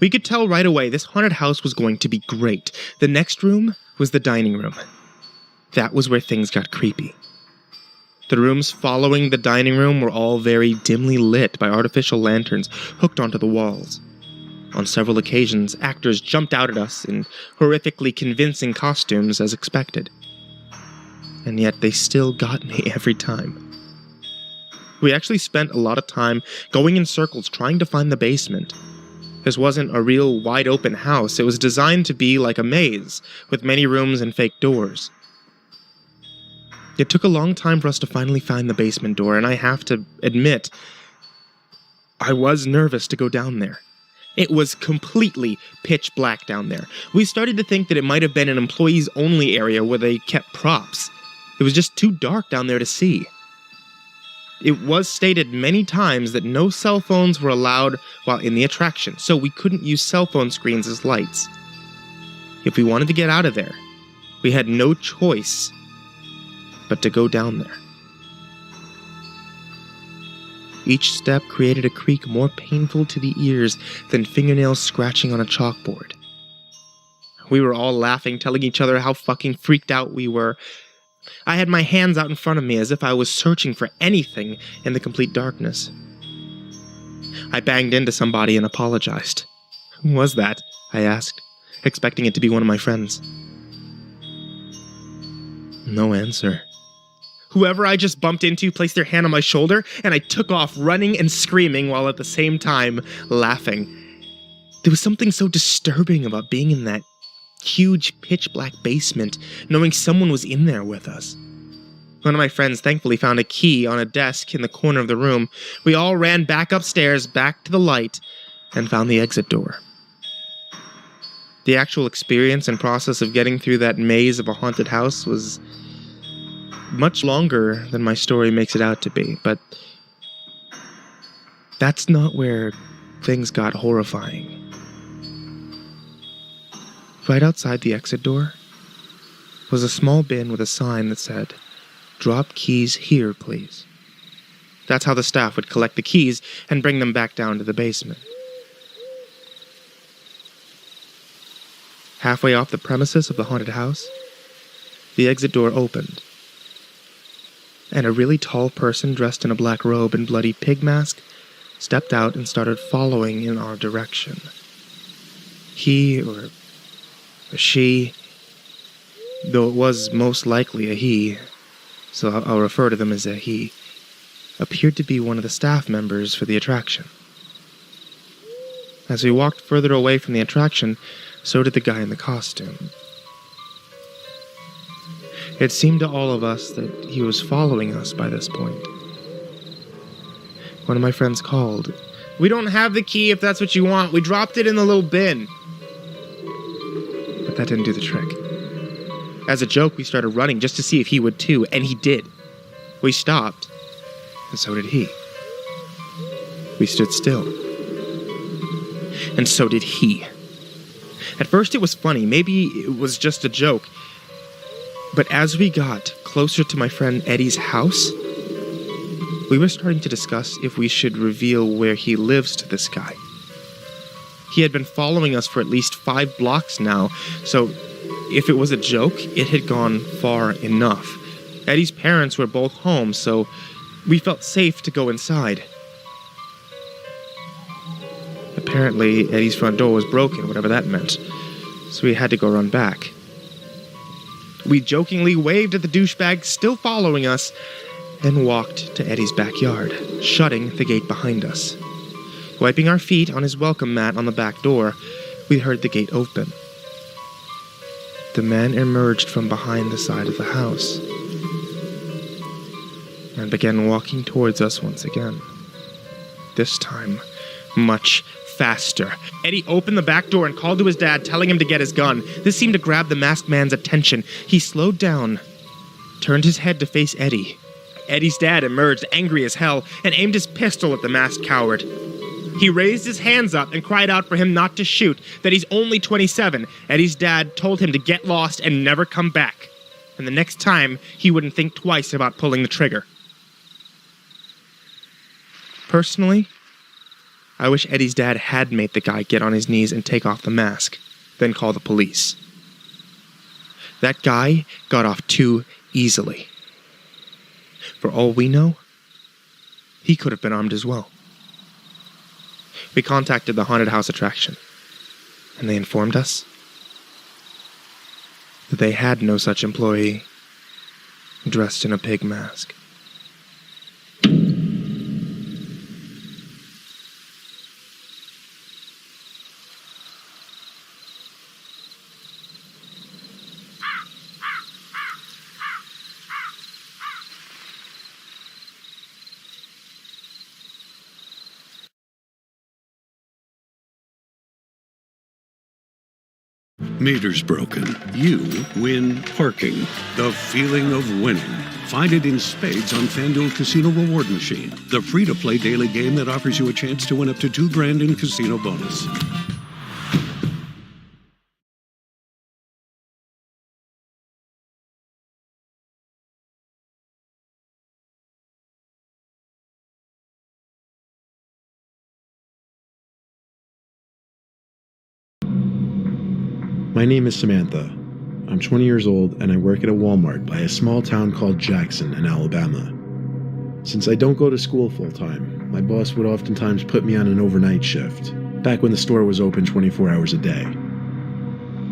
We could tell right away this haunted house was going to be great. The next room was the dining room. That was where things got creepy. The rooms following the dining room were all very dimly lit by artificial lanterns hooked onto the walls. On several occasions, actors jumped out at us in horrifically convincing costumes as expected. And yet they still got me every time. We actually spent a lot of time going in circles trying to find the basement. This wasn't a real wide-open house. It was designed to be like a maze, with many rooms and fake doors. It took a long time for us to finally find the basement door, and I have to admit, I was nervous to go down there. It was completely pitch black down there. We started to think that it might have been an employees-only area where they kept props. It was just too dark down there to see. It was stated many times that no cell phones were allowed while in the attraction, so we couldn't use cell phone screens as lights. If we wanted to get out of there, we had no choice but to go down there. Each step created a creak more painful to the ears than fingernails scratching on a chalkboard. We were all laughing, telling each other how fucking freaked out we were. I had my hands out in front of me as if I was searching for anything in the complete darkness. I banged into somebody and apologized. Who was that? I asked, expecting it to be one of my friends. No answer. Whoever I just bumped into placed their hand on my shoulder, and I took off running and screaming while at the same time laughing. There was something so disturbing about being in that huge pitch-black basement, knowing someone was in there with us. One of my friends thankfully found a key on a desk in the corner of the room. We all ran back upstairs, back to the light, and found the exit door. The actual experience and process of getting through that maze of a haunted house was much longer than my story makes it out to be, but that's not where things got horrifying. Right outside the exit door was a small bin with a sign that said, "Drop keys here, please." That's how the staff would collect the keys and bring them back down to the basement. Halfway off the premises of the haunted house, the exit door opened, and a really tall person dressed in a black robe and bloody pig mask stepped out and started following in our direction. He, or she, though it was most likely a he, so I'll refer to them as a he, appeared to be one of the staff members for the attraction. As we walked further away from the attraction, so did the guy in the costume. It seemed to all of us that he was following us by this point. One of my friends called, "We don't have the key if that's what you want. We dropped it in the little bin." But that didn't do the trick. As a joke, we started running just to see if he would too, and he did. We stopped, and so did he. We stood still, and so did he. At first it was funny, maybe it was just a joke, but as we got closer to my friend Eddie's house, we were starting to discuss if we should reveal where he lives to this guy. He had been following us for at least 5 blocks now, so if it was a joke, it had gone far enough. Eddie's parents were both home, so we felt safe to go inside. Apparently, Eddie's front door was broken, whatever that meant, so we had to go run back. We jokingly waved at the douchebag still following us and walked to Eddie's backyard, shutting the gate behind us. Wiping our feet on his welcome mat on the back door, we heard the gate open. The man emerged from behind the side of the house and began walking towards us once again. This time, much faster. Eddie opened the back door and called to his dad, telling him to get his gun. This seemed to grab the masked man's attention. He slowed down, turned his head to face Eddie. Eddie's dad emerged, angry as hell, and aimed his pistol at the masked coward. He raised his hands up and cried out for him not to shoot, that he's only 27. Eddie's dad told him to get lost and never come back. And the next time, he wouldn't think twice about pulling the trigger. Personally, I wish Eddie's dad had made the guy get on his knees and take off the mask, then call the police. That guy got off too easily. For all we know, he could have been armed as well. We contacted the haunted house attraction, and they informed us that they had no such employee dressed in a pig mask. Meters broken. You win parking. The feeling of winning. Find it in spades on FanDuel Casino Reward Machine, the free-to-play daily game that offers you a chance to win up to $2,000 in casino bonus. My name is Samantha. I'm 20 years old and I work at a Walmart by a small town called Jackson in Alabama. Since I don't go to school full-time, my boss would oftentimes put me on an overnight shift, back when the store was open 24 hours a day.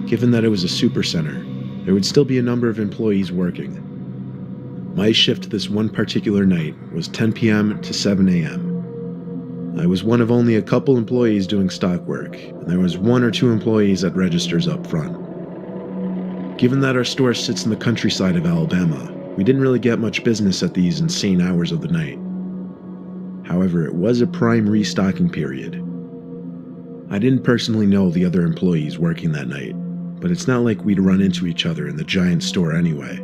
Given that it was a supercenter, there would still be a number of employees working. My shift this one particular night was 10 p.m. to 7 a.m. I was one of only a couple employees doing stock work, and there was 1 or 2 employees at registers up front. Given that our store sits in the countryside of Alabama, we didn't really get much business at these insane hours of the night. However, it was a prime restocking period. I didn't personally know the other employees working that night, but it's not like we'd run into each other in the giant store anyway.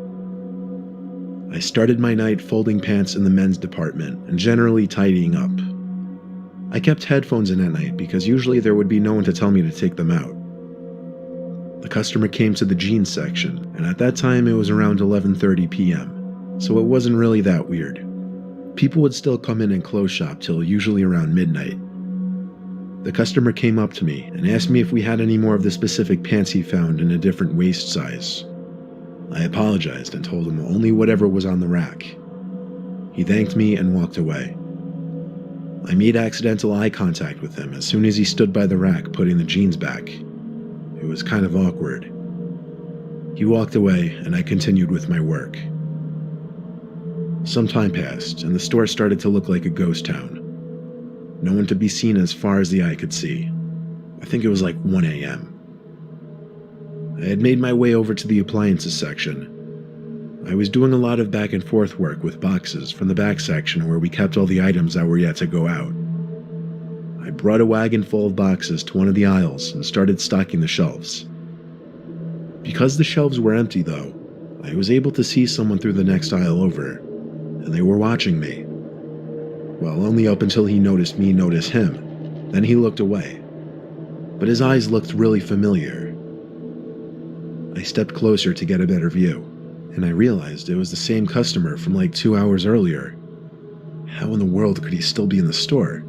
I started my night folding pants in the men's department and generally tidying up. I kept headphones in at night because usually there would be no one to tell me to take them out. The customer came to the jeans section, and at that time it was around 11:30 p.m., so it wasn't really that weird. People would still come in and close shop till usually around midnight. The customer came up to me and asked me if we had any more of the specific pants he found in a different waist size. I apologized and told him only whatever was on the rack. He thanked me and walked away. I made accidental eye contact with him as soon as he stood by the rack putting the jeans back. It was kind of awkward. He walked away and I continued with my work. Some time passed and the store started to look like a ghost town. No one to be seen as far as the eye could see. I think it was like 1 a.m. I had made my way over to the appliances section. I was doing a lot of back and forth work with boxes from the back section where we kept all the items that were yet to go out. I brought a wagon full of boxes to one of the aisles and started stocking the shelves. Because the shelves were empty though, I was able to see someone through the next aisle over, and they were watching me. Well, only up until he noticed me notice him. Then he looked away. But his eyes looked really familiar. I stepped closer to get a better view, and I realized it was the same customer from like 2 hours earlier. How in the world could he still be in the store?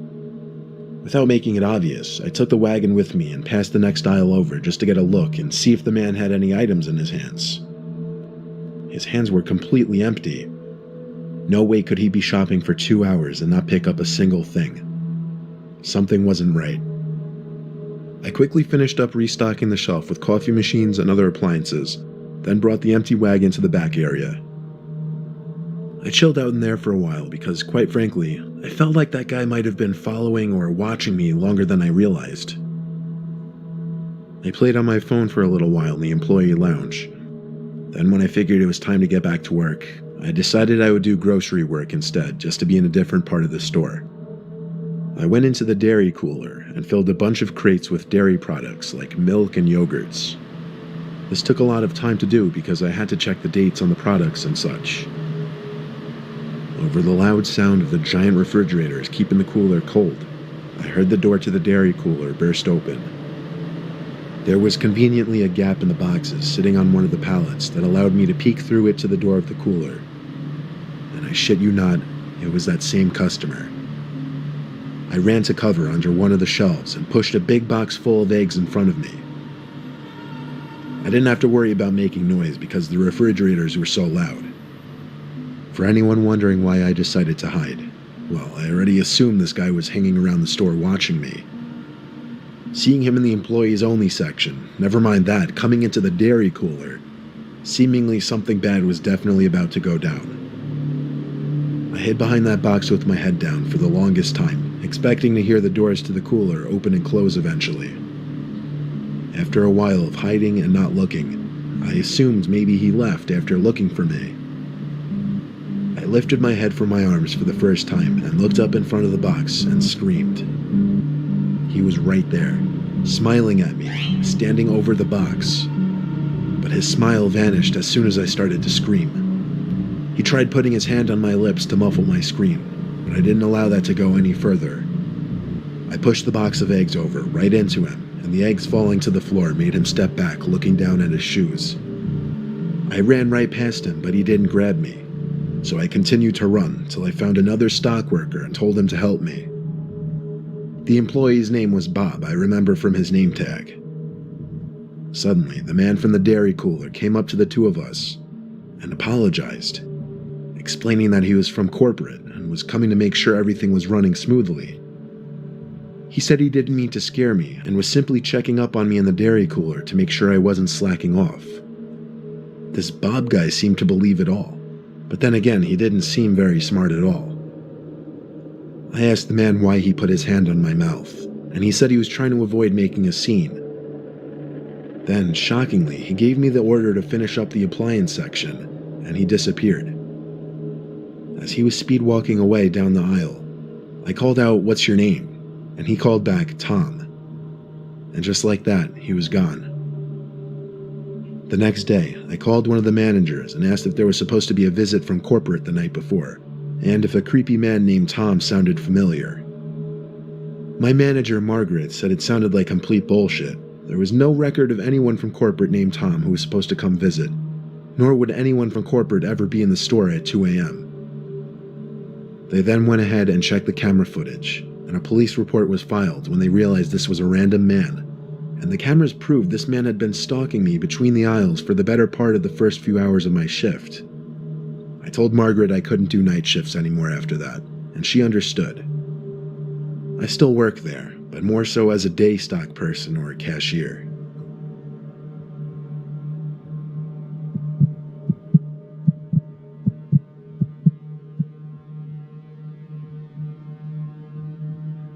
Without making it obvious, I took the wagon with me and passed the next aisle over just to get a look and see if the man had any items in his hands. His hands were completely empty. No way could he be shopping for 2 hours and not pick up a single thing. Something wasn't right. I quickly finished up restocking the shelf with coffee machines and other appliances, then brought the empty wagon to the back area. I chilled out in there for a while because, quite frankly, I felt like that guy might have been following or watching me longer than I realized. I played on my phone for a little while in the employee lounge. Then when I figured it was time to get back to work, I decided I would do grocery work instead, just to be in a different part of the store. I went into the dairy cooler and filled a bunch of crates with dairy products like milk and yogurts. This took a lot of time to do because I had to check the dates on the products and such. Over the loud sound of the giant refrigerators keeping the cooler cold, I heard the door to the dairy cooler burst open. There was conveniently a gap in the boxes sitting on one of the pallets that allowed me to peek through it to the door of the cooler. And I shit you not, it was that same customer. I ran to cover under one of the shelves and pushed a big box full of eggs in front of me. I didn't have to worry about making noise because the refrigerators were so loud. For anyone wondering why I decided to hide, well, I already assumed this guy was hanging around the store watching me. Seeing him in the employees only section, never mind that, coming into the dairy cooler, seemingly something bad was definitely about to go down. I hid behind that box with my head down for the longest time, expecting to hear the doors to the cooler open and close eventually. After a while of hiding and not looking, I assumed maybe he left after looking for me. I lifted my head from my arms for the first time and looked up in front of the box and screamed. He was right there, smiling at me, standing over the box. But his smile vanished as soon as I started to scream. He tried putting his hand on my lips to muffle my scream, but I didn't allow that to go any further. I pushed the box of eggs over, right into him, and the eggs falling to the floor made him step back, looking down at his shoes. I ran right past him, but he didn't grab me, so I continued to run till I found another stock worker and told him to help me. The employee's name was Bob, I remember from his name tag. Suddenly, the man from the dairy cooler came up to the two of us and apologized, explaining that he was from corporate and was coming to make sure everything was running smoothly. He said he didn't mean to scare me and was simply checking up on me in the dairy cooler to make sure I wasn't slacking off. This Bob guy seemed to believe it all, but then again, he didn't seem very smart at all. I asked the man why he put his hand on my mouth, and he said he was trying to avoid making a scene. Then, shockingly, he gave me the order to finish up the appliance section, and he disappeared. As he was speed walking away down the aisle, I called out, "What's your name?" And he called back, "Tom." And just like that, he was gone. The next day, I called one of the managers and asked if there was supposed to be a visit from corporate the night before, and if a creepy man named Tom sounded familiar. My manager, Margaret, said it sounded like complete bullshit. There was no record of anyone from corporate named Tom who was supposed to come visit, nor would anyone from corporate ever be in the store at 2 a.m. They then went ahead and checked the camera footage, and a police report was filed when they realized this was a random man, and the cameras proved this man had been stalking me between the aisles for the better part of the first few hours of my shift. I told Margaret I couldn't do night shifts anymore after that, and she understood. I still work there, but more so as a day stock person or a cashier.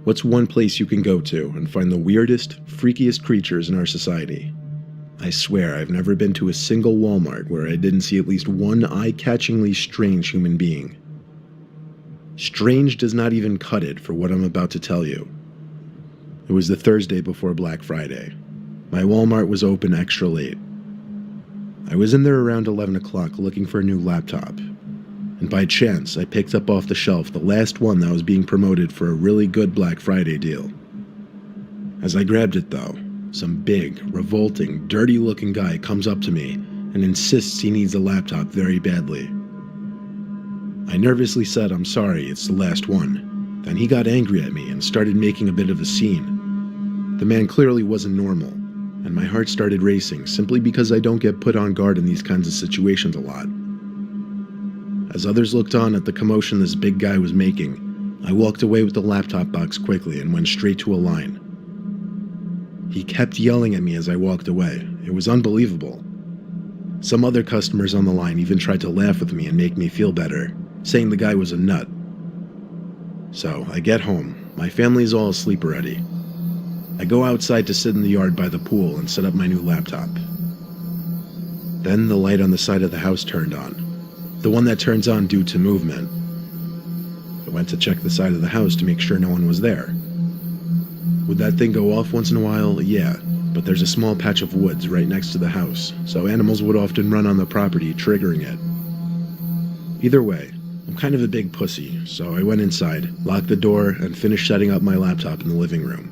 What's one place you can go to and find the weirdest, freakiest creatures in our society? I swear I've never been to a single Walmart where I didn't see at least one eye-catchingly strange human being. Strange does not even cut it for what I'm about to tell you. It was the Thursday before Black Friday. My Walmart was open extra late. I was in there around 11 o'clock looking for a new laptop, and by chance I picked up off the shelf the last one that was being promoted for a really good Black Friday deal. As I grabbed it though, some big, revolting, dirty-looking guy comes up to me and insists he needs a laptop very badly. I nervously said I'm sorry, it's the last one. Then he got angry at me and started making a bit of a scene. The man clearly wasn't normal, and my heart started racing simply because I don't get put on guard in these kinds of situations a lot. As others looked on at the commotion this big guy was making, I walked away with the laptop box quickly and went straight to a line. He kept yelling at me as I walked away. It was unbelievable. Some other customers on the line even tried to laugh with me and make me feel better, saying the guy was a nut. So I get home. My family's all asleep already. I go outside to sit in the yard by the pool and set up my new laptop. Then the light on the side of the house turned on. The one that turns on due to movement. I went to check the side of the house to make sure no one was there. Would that thing go off once in a while? Yeah, but there's a small patch of woods right next to the house, so animals would often run on the property, triggering it. Either way, I'm kind of a big pussy, so I went inside, locked the door, and finished setting up my laptop in the living room.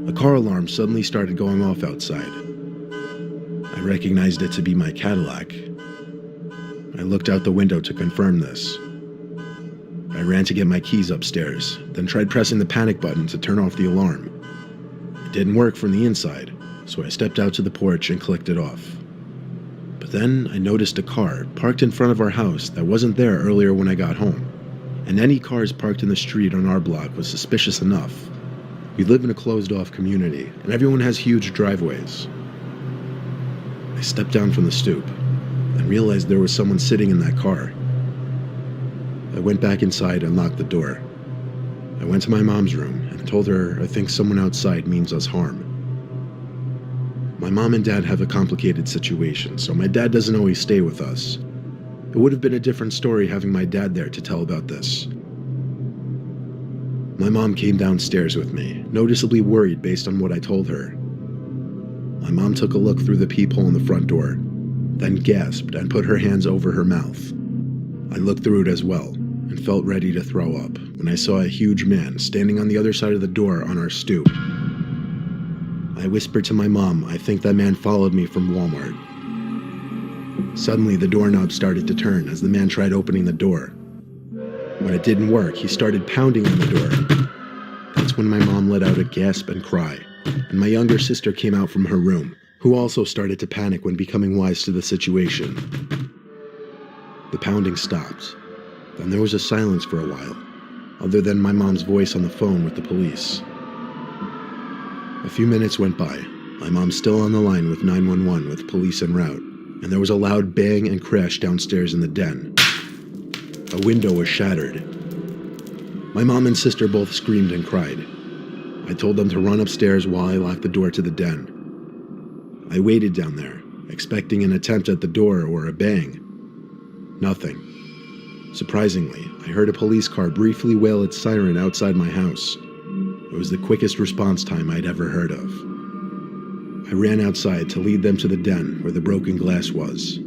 A car alarm suddenly started going off outside. I recognized it to be my Cadillac. I looked out the window to confirm this. I ran to get my keys upstairs, then tried pressing the panic button to turn off the alarm. It didn't work from the inside, so I stepped out to the porch and clicked it off. But then I noticed a car parked in front of our house that wasn't there earlier when I got home, and any cars parked in the street on our block was suspicious enough. We live in a closed-off community, and everyone has huge driveways. I stepped down from the stoop and realized there was someone sitting in that car. I went back inside and locked the door. I went to my mom's room and told her I think someone outside means us harm. My mom and dad have a complicated situation, so my dad doesn't always stay with us. It would have been a different story having my dad there to tell about this. My mom came downstairs with me, noticeably worried based on what I told her. My mom took a look through the peephole in the front door, then gasped and put her hands over her mouth. I looked through it as well, and felt ready to throw up when I saw a huge man standing on the other side of the door on our stoop. I whispered to my mom, I think that man followed me from Walmart. Suddenly, the doorknob started to turn as the man tried opening the door. When it didn't work, he started pounding on the door. That's when my mom let out a gasp and cry, and my younger sister came out from her room, who also started to panic when becoming wise to the situation. The pounding stopped. Then there was a silence for a while, other than my mom's voice on the phone with the police. A few minutes went by, my mom still on the line with 911 with police en route, and there was a loud bang and crash downstairs in the den. A window was shattered. My mom and sister both screamed and cried. I told them to run upstairs while I locked the door to the den. I waited down there, expecting an attempt at the door or a bang. Nothing. Surprisingly, I heard a police car briefly wail its siren outside my house. It was the quickest response time I'd ever heard of. I ran outside to lead them to the den where the broken glass was.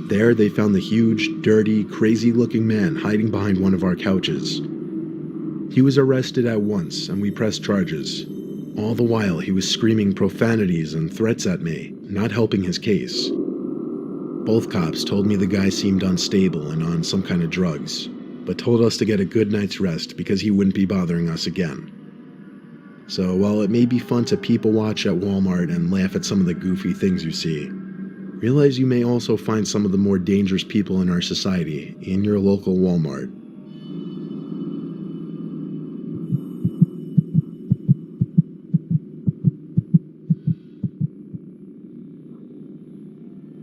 There, they found the huge, dirty, crazy-looking man hiding behind one of our couches. He was arrested at once, and we pressed charges. All the while, he was screaming profanities and threats at me, not helping his case. Both cops told me the guy seemed unstable and on some kind of drugs, but told us to get a good night's rest because he wouldn't be bothering us again. So while it may be fun to people watch at Walmart and laugh at some of the goofy things you see, realize you may also find some of the more dangerous people in our society in your local Walmart.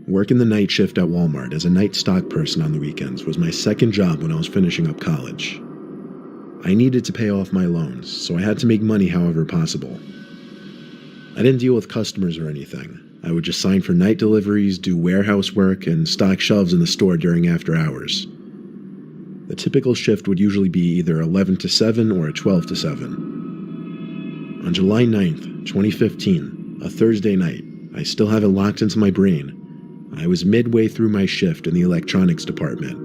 Working the night shift at Walmart as a night stock person on the weekends was my second job when I was finishing up college. I needed to pay off my loans, so I had to make money however possible. I didn't deal with customers or anything. I would just sign for night deliveries, do warehouse work, and stock shelves in the store during after hours. The typical shift would usually be either 11 to 7 or 12 to 7. On July 9th, 2015, a Thursday night, I still have it locked into my brain. I was midway through my shift in the electronics department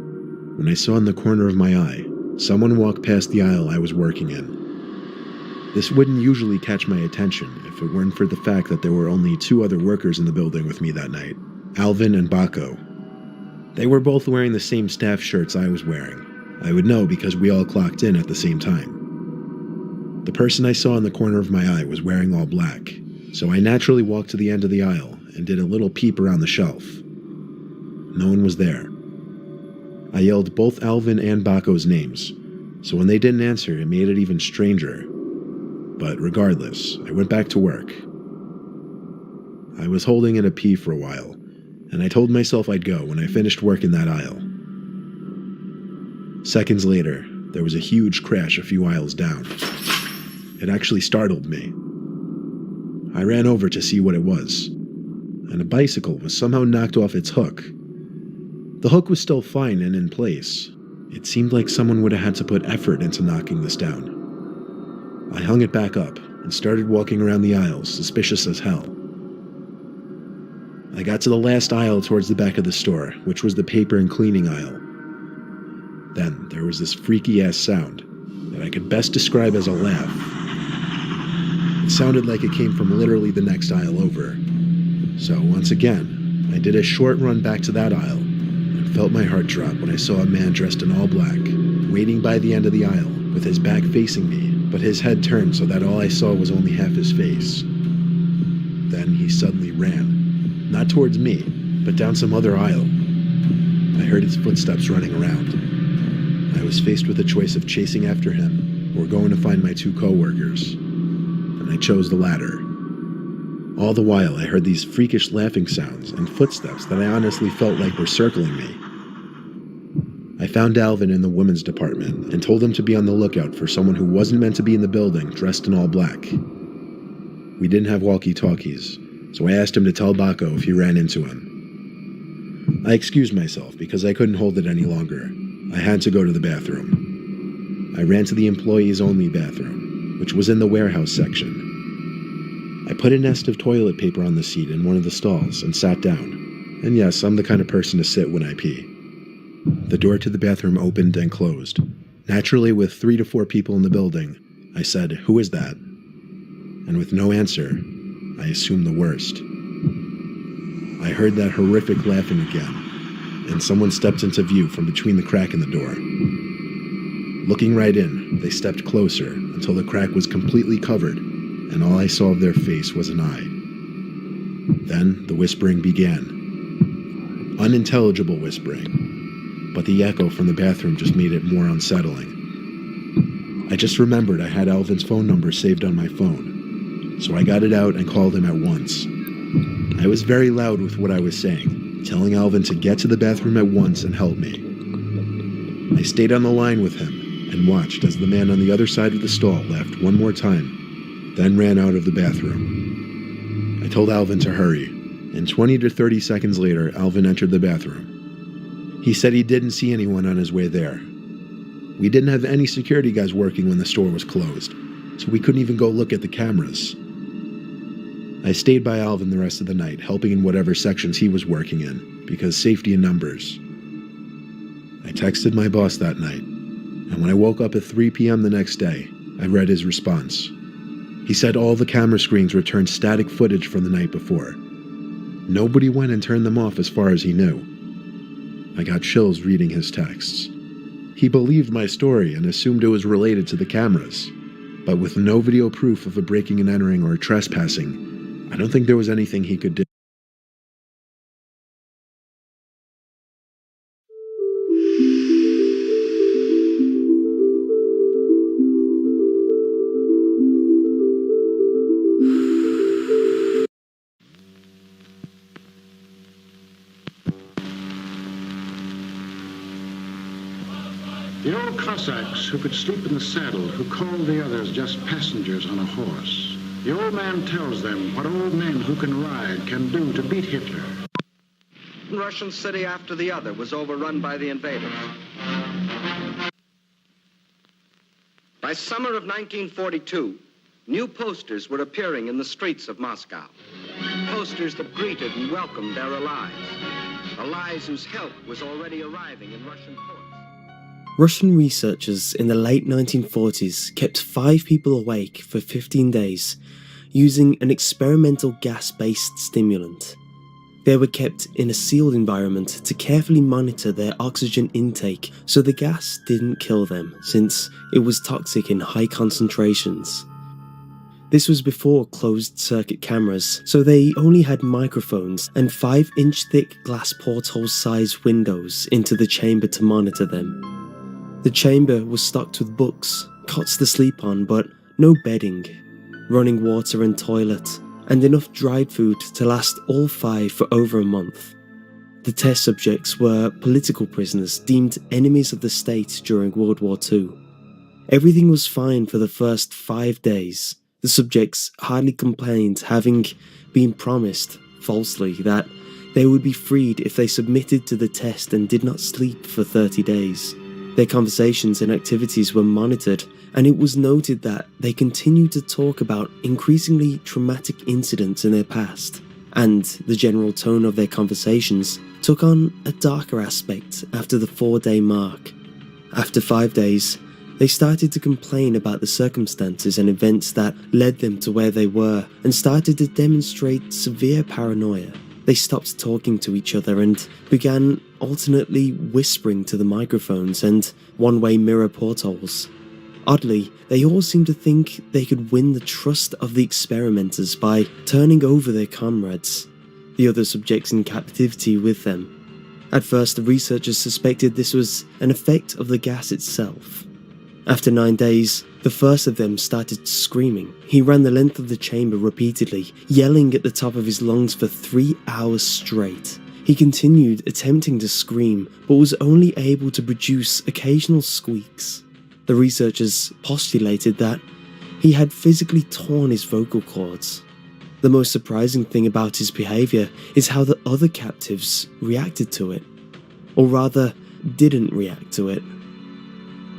when I saw in the corner of my eye someone walk past the aisle I was working in. This wouldn't usually catch my attention if it weren't for the fact that there were only 2 other workers in the building with me that night, Alvin and Baco. They were both wearing the same staff shirts I was wearing. I would know because we all clocked in at the same time. The person I saw in the corner of my eye was wearing all black, so I naturally walked to the end of the aisle and did a little peep around the shelf. No one was there. I yelled both Alvin and Baco's names, so when they didn't answer, it made it even stranger. But regardless, I went back to work. I was holding in a pee for a while, and I told myself I'd go when I finished work in that aisle. Seconds later, there was a huge crash a few aisles down. It actually startled me. I ran over to see what it was, and a bicycle was somehow knocked off its hook. The hook was still fine and in place. It seemed like someone would have had to put effort into knocking this down. I hung it back up and started walking around the aisles, suspicious as hell. I got to the last aisle towards the back of the store, which was the paper and cleaning aisle. Then there was this freaky-ass sound that I could best describe as a laugh. It sounded like it came from literally the next aisle over. So once again, I did a short run back to that aisle and felt my heart drop when I saw a man dressed in all black, waiting by the end of the aisle with his back facing me, but his head turned so that all I saw was only half his face. Then he suddenly ran, not towards me, but down some other aisle. I heard his footsteps running around. I was faced with a choice of chasing after him or going to find my 2 co-workers, and I chose the latter. All the while, I heard these freakish laughing sounds and footsteps that I honestly felt like were circling me. I found Alvin in the women's department and told him to be on the lookout for someone who wasn't meant to be in the building dressed in all black. We didn't have walkie-talkies, so I asked him to tell Baco if he ran into him. I excused myself because I couldn't hold it any longer. I had to go to the bathroom. I ran to the employees-only bathroom, which was in the warehouse section. I put a nest of toilet paper on the seat in one of the stalls and sat down. And yes, I'm the kind of person to sit when I pee. The door to the bathroom opened and closed. Naturally, with 3 to 4 people in the building, I said, "Who is that?" And with no answer, I assumed the worst. I heard that horrific laughing again, and someone stepped into view from between the crack in the door. Looking right in, they stepped closer until the crack was completely covered, and all I saw of their face was an eye. Then the whispering began. Unintelligible whispering, but the echo from the bathroom just made it more unsettling. I just remembered I had Alvin's phone number saved on my phone, so I got it out and called him at once. I was very loud with what I was saying, telling Alvin to get to the bathroom at once and help me. I stayed on the line with him, and watched as the man on the other side of the stall laughed one more time, then ran out of the bathroom. I told Alvin to hurry, and 20 to 30 seconds later, Alvin entered the bathroom. He said he didn't see anyone on his way there. We didn't have any security guys working when the store was closed, so we couldn't even go look at the cameras. I stayed by Alvin the rest of the night, helping in whatever sections he was working in, because safety in numbers. I texted my boss that night, and when I woke up at 3 p.m. the next day, I read his response. He said all the camera screens returned static footage from the night before. Nobody went and turned them off as far as he knew. I got chills reading his texts. He believed my story and assumed it was related to the cameras, but with no video proof of a breaking and entering or trespassing, I don't think there was anything he could do. The old Cossacks who could sleep in the saddle, who called the others just passengers on a horse. The old man tells them what old men who can ride can do to beat Hitler. One Russian city after the other was overrun by the invaders. By summer of 1942, new posters were appearing in the streets of Moscow. Posters that greeted and welcomed their allies. Allies whose help was already arriving in Russian ports. Russian researchers in the late 1940s kept 5 people awake for 15 days using an experimental gas-based stimulant. They were kept in a sealed environment to carefully monitor their oxygen intake so the gas didn't kill them, since it was toxic in high concentrations. This was before closed-circuit cameras, so they only had microphones and 5-inch thick glass porthole-sized windows into the chamber to monitor them. The chamber was stocked with books, cots to sleep on, but no bedding, running water and toilet, and enough dried food to last all 5 for over a month. The test subjects were political prisoners deemed enemies of the state during World War II. Everything was fine for the first 5 days. The subjects hardly complained, having been promised, falsely, that they would be freed if they submitted to the test and did not sleep for 30 days. Their conversations and activities were monitored, and it was noted that they continued to talk about increasingly traumatic incidents in their past, and the general tone of their conversations took on a darker aspect after the 4-day mark. After 5 days, they started to complain about the circumstances and events that led them to where they were, and started to demonstrate severe paranoia. They stopped talking to each other and began alternately whispering to the microphones and one-way mirror portholes. Oddly, they all seemed to think they could win the trust of the experimenters by turning over their comrades, the other subjects in captivity, with them. At first, the researchers suspected this was an effect of the gas itself. After 9 days, the first of them started screaming. He ran the length of the chamber repeatedly, yelling at the top of his lungs for 3 hours straight. He continued attempting to scream, but was only able to produce occasional squeaks. The researchers postulated that he had physically torn his vocal cords. The most surprising thing about his behavior is how the other captives reacted to it, or rather, didn't react to it.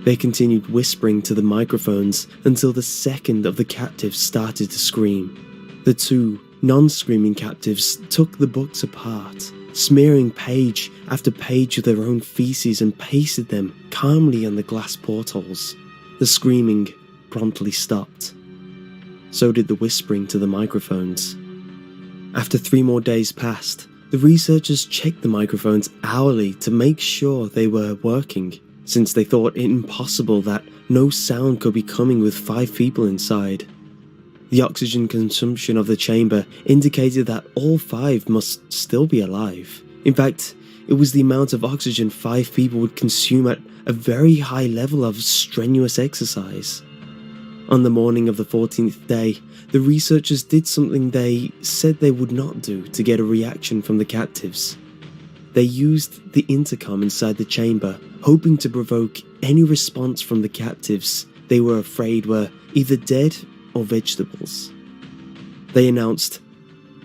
They continued whispering to the microphones until the second of the captives started to scream. The 2 non-screaming captives took the books apart, smearing page after page of their own feces and pasted them calmly on the glass portholes. The screaming promptly stopped. So did the whispering to the microphones. After 3 more days passed, the researchers checked the microphones hourly to make sure they were working, since they thought it impossible that no sound could be coming with 5 people inside. The oxygen consumption of the chamber indicated that all 5 must still be alive. In fact, it was the amount of oxygen 5 people would consume at a very high level of strenuous exercise. On the morning of the 14th day, the researchers did something they said they would not do to get a reaction from the captives. They used the intercom inside the chamber, hoping to provoke any response from the captives they were afraid were either dead or vegetables. They announced,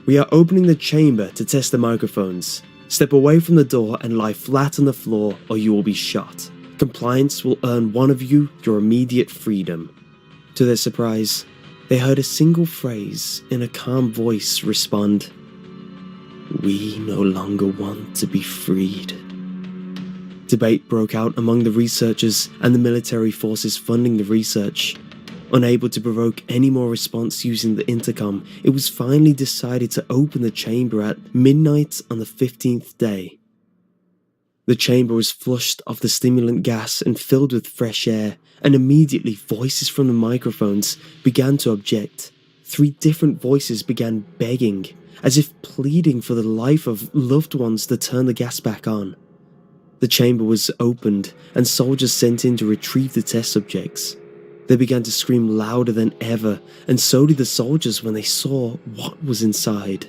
"We are opening the chamber to test the microphones. Step away from the door and lie flat on the floor or you will be shot. Compliance will earn one of you your immediate freedom." To their surprise, they heard a single phrase in a calm voice respond, "We no longer want to be freed." Debate broke out among the researchers and the military forces funding the research. Unable to provoke any more response using the intercom, it was finally decided to open the chamber at midnight on the 15th day. The chamber was flushed of the stimulant gas and filled with fresh air, and immediately voices from the microphones began to object. 3 different voices began begging, as if pleading for the life of loved ones to turn the gas back on. The chamber was opened, and soldiers sent in to retrieve the test subjects. They began to scream louder than ever, and so did the soldiers when they saw what was inside.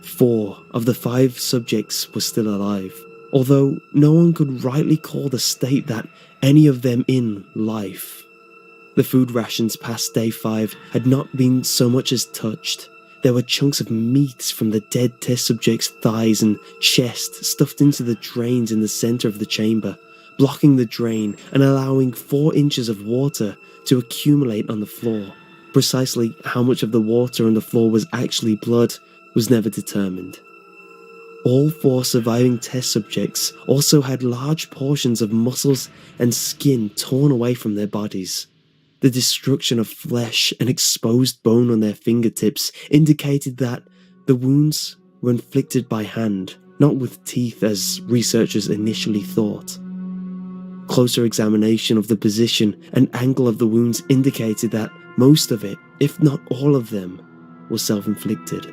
4 of the 5 subjects were still alive, although no one could rightly call the state that any of them in life. The food rations past day 5 had not been so much as touched. There were chunks of meat from the dead test subjects' thighs and chest stuffed into the drains in the center of the chamber, blocking the drain and allowing 4 inches of water to accumulate on the floor. Precisely how much of the water on the floor was actually blood was never determined. All 4 surviving test subjects also had large portions of muscles and skin torn away from their bodies. The destruction of flesh and exposed bone on their fingertips indicated that the wounds were inflicted by hand, not with teeth as researchers initially thought. Closer examination of the position and angle of the wounds indicated that most of it, if not all of them, was self-inflicted.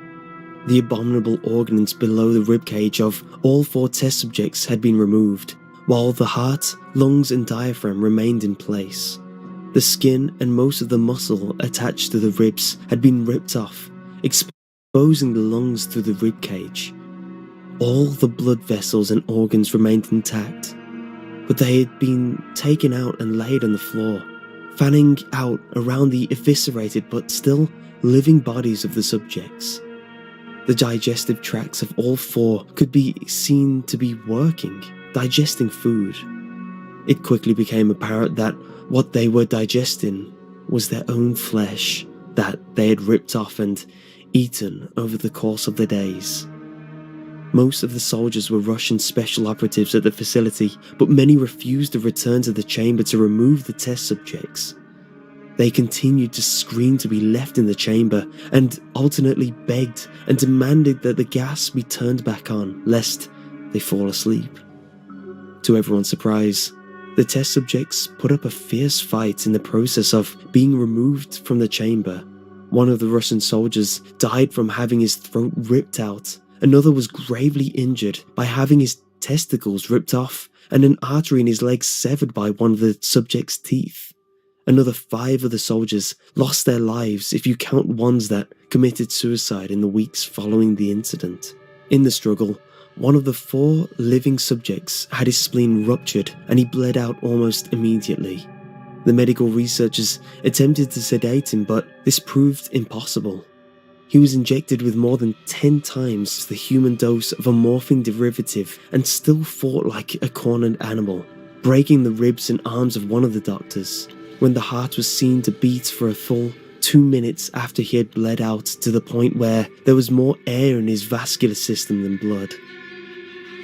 The abominable organs below the ribcage of all 4 test subjects had been removed, while the heart, lungs and diaphragm remained in place. The skin and most of the muscle attached to the ribs had been ripped off, exposing the lungs through the ribcage. All the blood vessels and organs remained intact, but they had been taken out and laid on the floor, fanning out around the eviscerated but still living bodies of the subjects. The digestive tracts of all 4 could be seen to be working, digesting food. It quickly became apparent that what they were digesting was their own flesh that they had ripped off and eaten over the course of the days. Most of the soldiers were Russian special operatives at the facility, but many refused to return to the chamber to remove the test subjects. They continued to scream to be left in the chamber and alternately begged and demanded that the gas be turned back on, lest they fall asleep. To everyone's surprise, the test subjects put up a fierce fight in the process of being removed from the chamber. One of the Russian soldiers died from having his throat ripped out. Another was gravely injured by having his testicles ripped off and an artery in his leg severed by one of the subject's teeth. Another 5 of the soldiers lost their lives if you count ones that committed suicide in the weeks following the incident. In the struggle, one of the 4 living subjects had his spleen ruptured and he bled out almost immediately. The medical researchers attempted to sedate him, but this proved impossible. He was injected with more than 10 times the human dose of a morphine derivative and still fought like a cornered animal, breaking the ribs and arms of one of the doctors, when the heart was seen to beat for a full 2 minutes after he had bled out to the point where there was more air in his vascular system than blood.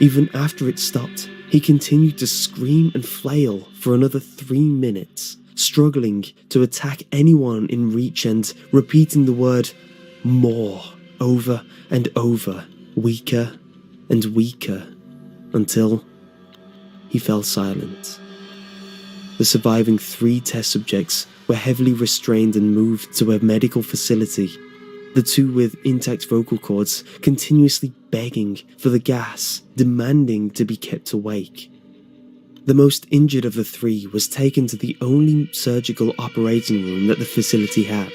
Even after it stopped, he continued to scream and flail for another 3 minutes, struggling to attack anyone in reach and repeating the word "more" over and over, weaker and weaker, until he fell silent. The surviving 3 test subjects were heavily restrained and moved to a medical facility. The 2 with intact vocal cords continuously begging for the gas, demanding to be kept awake. The most injured of the 3 was taken to the only surgical operating room that the facility had.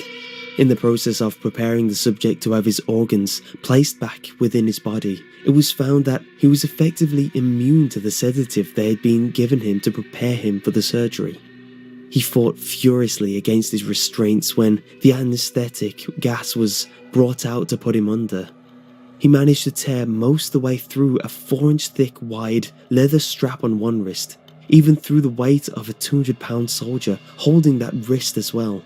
In the process of preparing the subject to have his organs placed back within his body, it was found that he was effectively immune to the sedative they had been given him to prepare him for the surgery. He fought furiously against his restraints when the anesthetic gas was brought out to put him under. He managed to tear most of the way through a 4-inch thick wide leather strap on one wrist, even through the weight of a 200-pound soldier holding that wrist as well.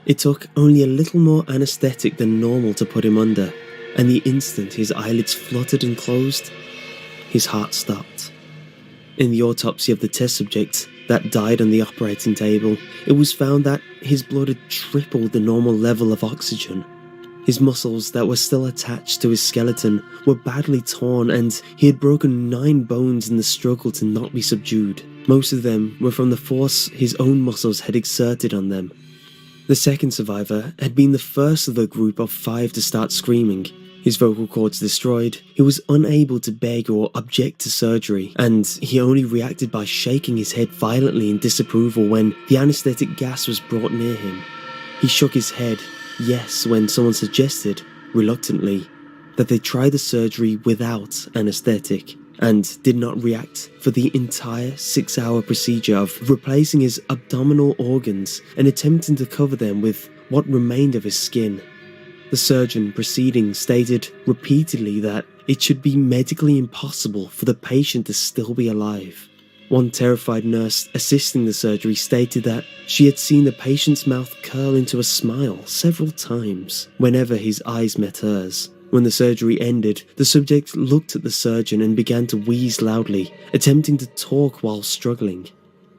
It took only a little more anesthetic than normal to put him under, and the instant his eyelids fluttered and closed, his heart stopped. In the autopsy of the test subject that died on the operating table, it was found that his blood had tripled the normal level of oxygen. His muscles that were still attached to his skeleton were badly torn, and he had broken 9 bones in the struggle to not be subdued. Most of them were from the force his own muscles had exerted on them. The second survivor had been the first of the group of 5 to start screaming. His vocal cords destroyed, he was unable to beg or object to surgery, and he only reacted by shaking his head violently in disapproval when the anesthetic gas was brought near him. He shook his head yes when someone suggested, reluctantly, that they try the surgery without anesthetic, and did not react for the entire 6-hour procedure of replacing his abdominal organs and attempting to cover them with what remained of his skin. The surgeon proceeding stated repeatedly that it should be medically impossible for the patient to still be alive. One terrified nurse assisting the surgery stated that she had seen the patient's mouth curl into a smile several times whenever his eyes met hers. When the surgery ended, the subject looked at the surgeon and began to wheeze loudly, attempting to talk while struggling.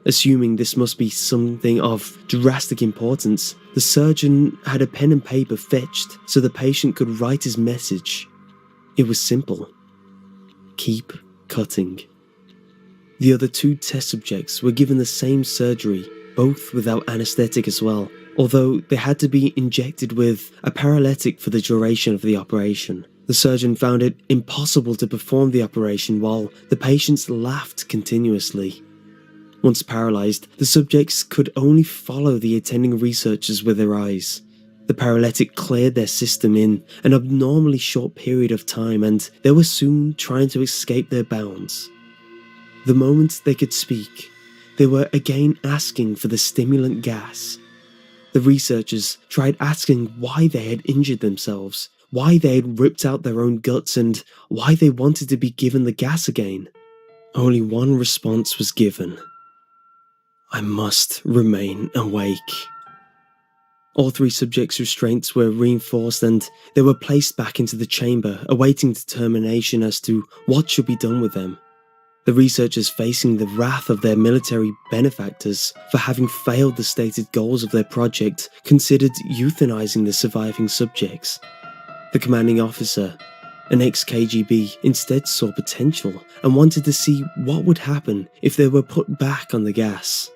Assuming this must be something of drastic importance, the surgeon had a pen and paper fetched so the patient could write his message. It was simple. Keep cutting. The other 2 test subjects were given the same surgery, both without anesthetic as well, although they had to be injected with a paralytic for the duration of the operation. The surgeon found it impossible to perform the operation while the patients laughed continuously. Once paralyzed, the subjects could only follow the attending researchers with their eyes. The paralytic cleared their system in an abnormally short period of time, and they were soon trying to escape their bounds. The moment they could speak, they were again asking for the stimulant gas. The researchers tried asking why they had injured themselves, why they had ripped out their own guts, and why they wanted to be given the gas again. Only one response was given. I must remain awake. All 3 subjects' restraints were reinforced and they were placed back into the chamber, awaiting determination as to what should be done with them. The researchers, facing the wrath of their military benefactors for having failed the stated goals of their project, considered euthanizing the surviving subjects. The commanding officer, an ex-KGB, instead saw potential and wanted to see what would happen if they were put back on the gas.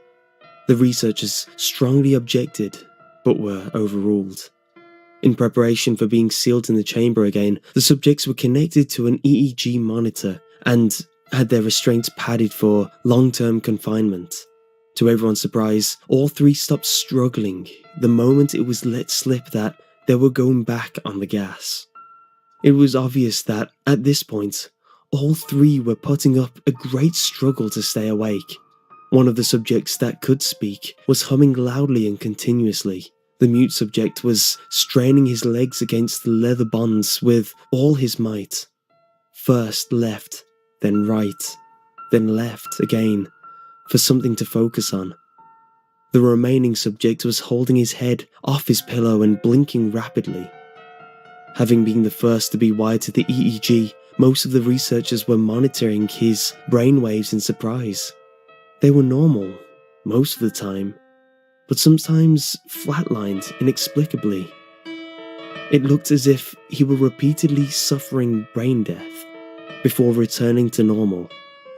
The researchers strongly objected, but were overruled. In preparation for being sealed in the chamber again, the subjects were connected to an EEG monitor and had their restraints padded for long-term confinement. To everyone's surprise, all 3 stopped struggling the moment it was let slip that they were going back on the gas. It was obvious that, at this point, all 3 were putting up a great struggle to stay awake. One of the subjects that could speak was humming loudly and continuously. The mute subject was straining his legs against the leather bonds with all his might. First left, then right, then left again, for something to focus on. The remaining subject was holding his head off his pillow and blinking rapidly. Having been the first to be wired to the EEG, most of the researchers were monitoring his brainwaves in surprise. They were normal, most of the time, but sometimes flatlined inexplicably. It looked as if he were repeatedly suffering brain death before returning to normal.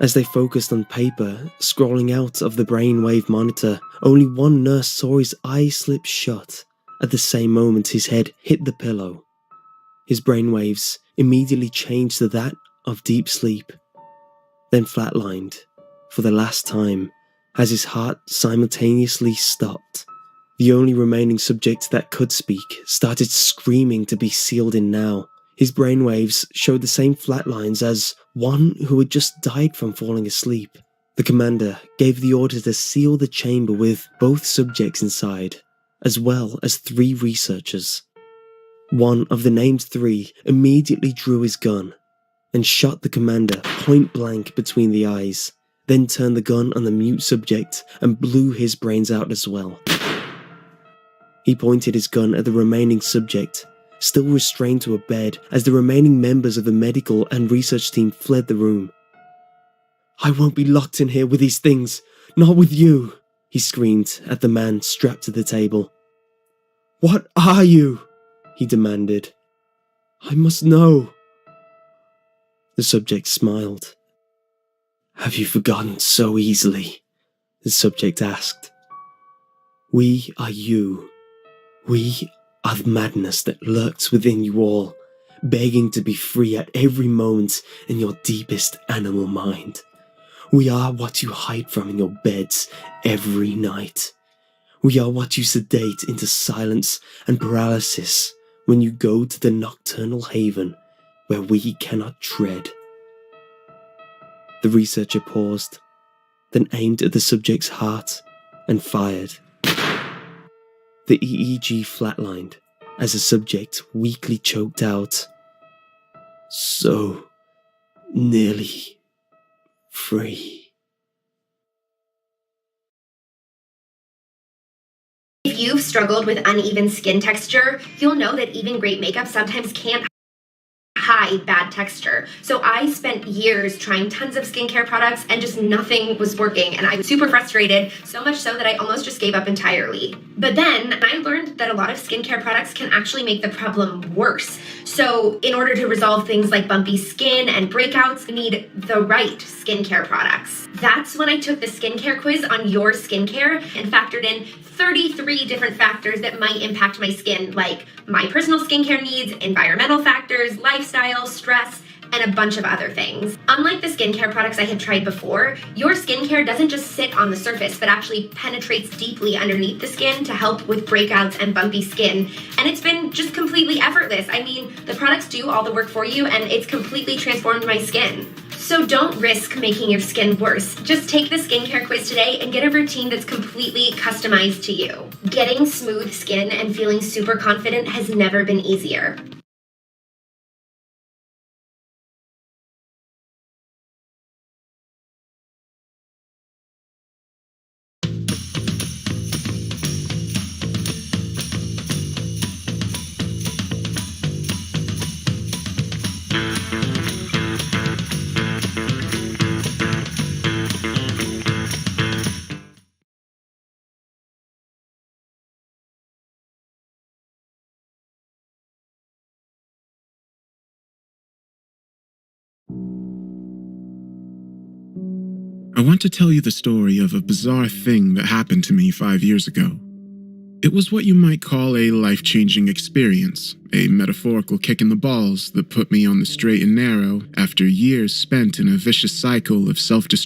As they focused on paper, scrolling out of the brainwave monitor, only one nurse saw his eyes slip shut at the same moment his head hit the pillow. His brainwaves immediately changed to that of deep sleep, then flatlined for the last time as his heart simultaneously stopped. The only remaining subject that could speak started screaming to be sealed in now. His brainwaves showed the same flat lines as one who had just died from falling asleep. The commander gave the order to seal the chamber with both subjects inside, as well as 3 researchers. One of the named 3 immediately drew his gun and shot the commander point blank between the eyes, then turned the gun on the mute subject and blew his brains out as well. He pointed his gun at the remaining subject, still restrained to a bed, as the remaining members of the medical and research team fled the room. "I won't be locked in here with these things, not with you," he screamed at the man strapped to the table. "What are you?" he demanded. "I must know." The subject smiled. "Have you forgotten so easily?" the subject asked. "We are you. We are the madness that lurks within you all, begging to be free at every moment in your deepest animal mind. We are what you hide from in your beds every night. We are what you sedate into silence and paralysis when you go to the nocturnal haven where we cannot tread." The researcher paused, then aimed at the subject's heart and fired. The EEG flatlined as the subject weakly choked out, "So nearly free." If you've struggled with uneven skin texture, you'll know that even great makeup sometimes can't hide bad texture. So I spent years trying tons of skincare products and just nothing was working, and I was super frustrated, so much so that I almost just gave up entirely. But then I learned that a lot of skincare products can actually make the problem worse. So in order to resolve things like bumpy skin and breakouts, you need the right skincare products. That's when I took the skincare quiz on your skincare and factored in 33 different factors that might impact my skin, like my personal skincare needs, environmental factors, lifestyle, stress, and a bunch of other things. Unlike the skincare products I had tried before, your skincare doesn't just sit on the surface, but actually penetrates deeply underneath the skin to help with breakouts and bumpy skin. And it's been just completely effortless. I mean, the products do all the work for you, and it's completely transformed my skin. So don't risk making your skin worse. Just take the skincare quiz today and get a routine that's completely customized to you. Getting smooth skin and feeling super confident has never been easier. I want to tell you the story of a bizarre thing that happened to me 5 years ago. It was what you might call a life-changing experience, a metaphorical kick in the balls that put me on the straight and narrow after years spent in a vicious cycle of self-destruction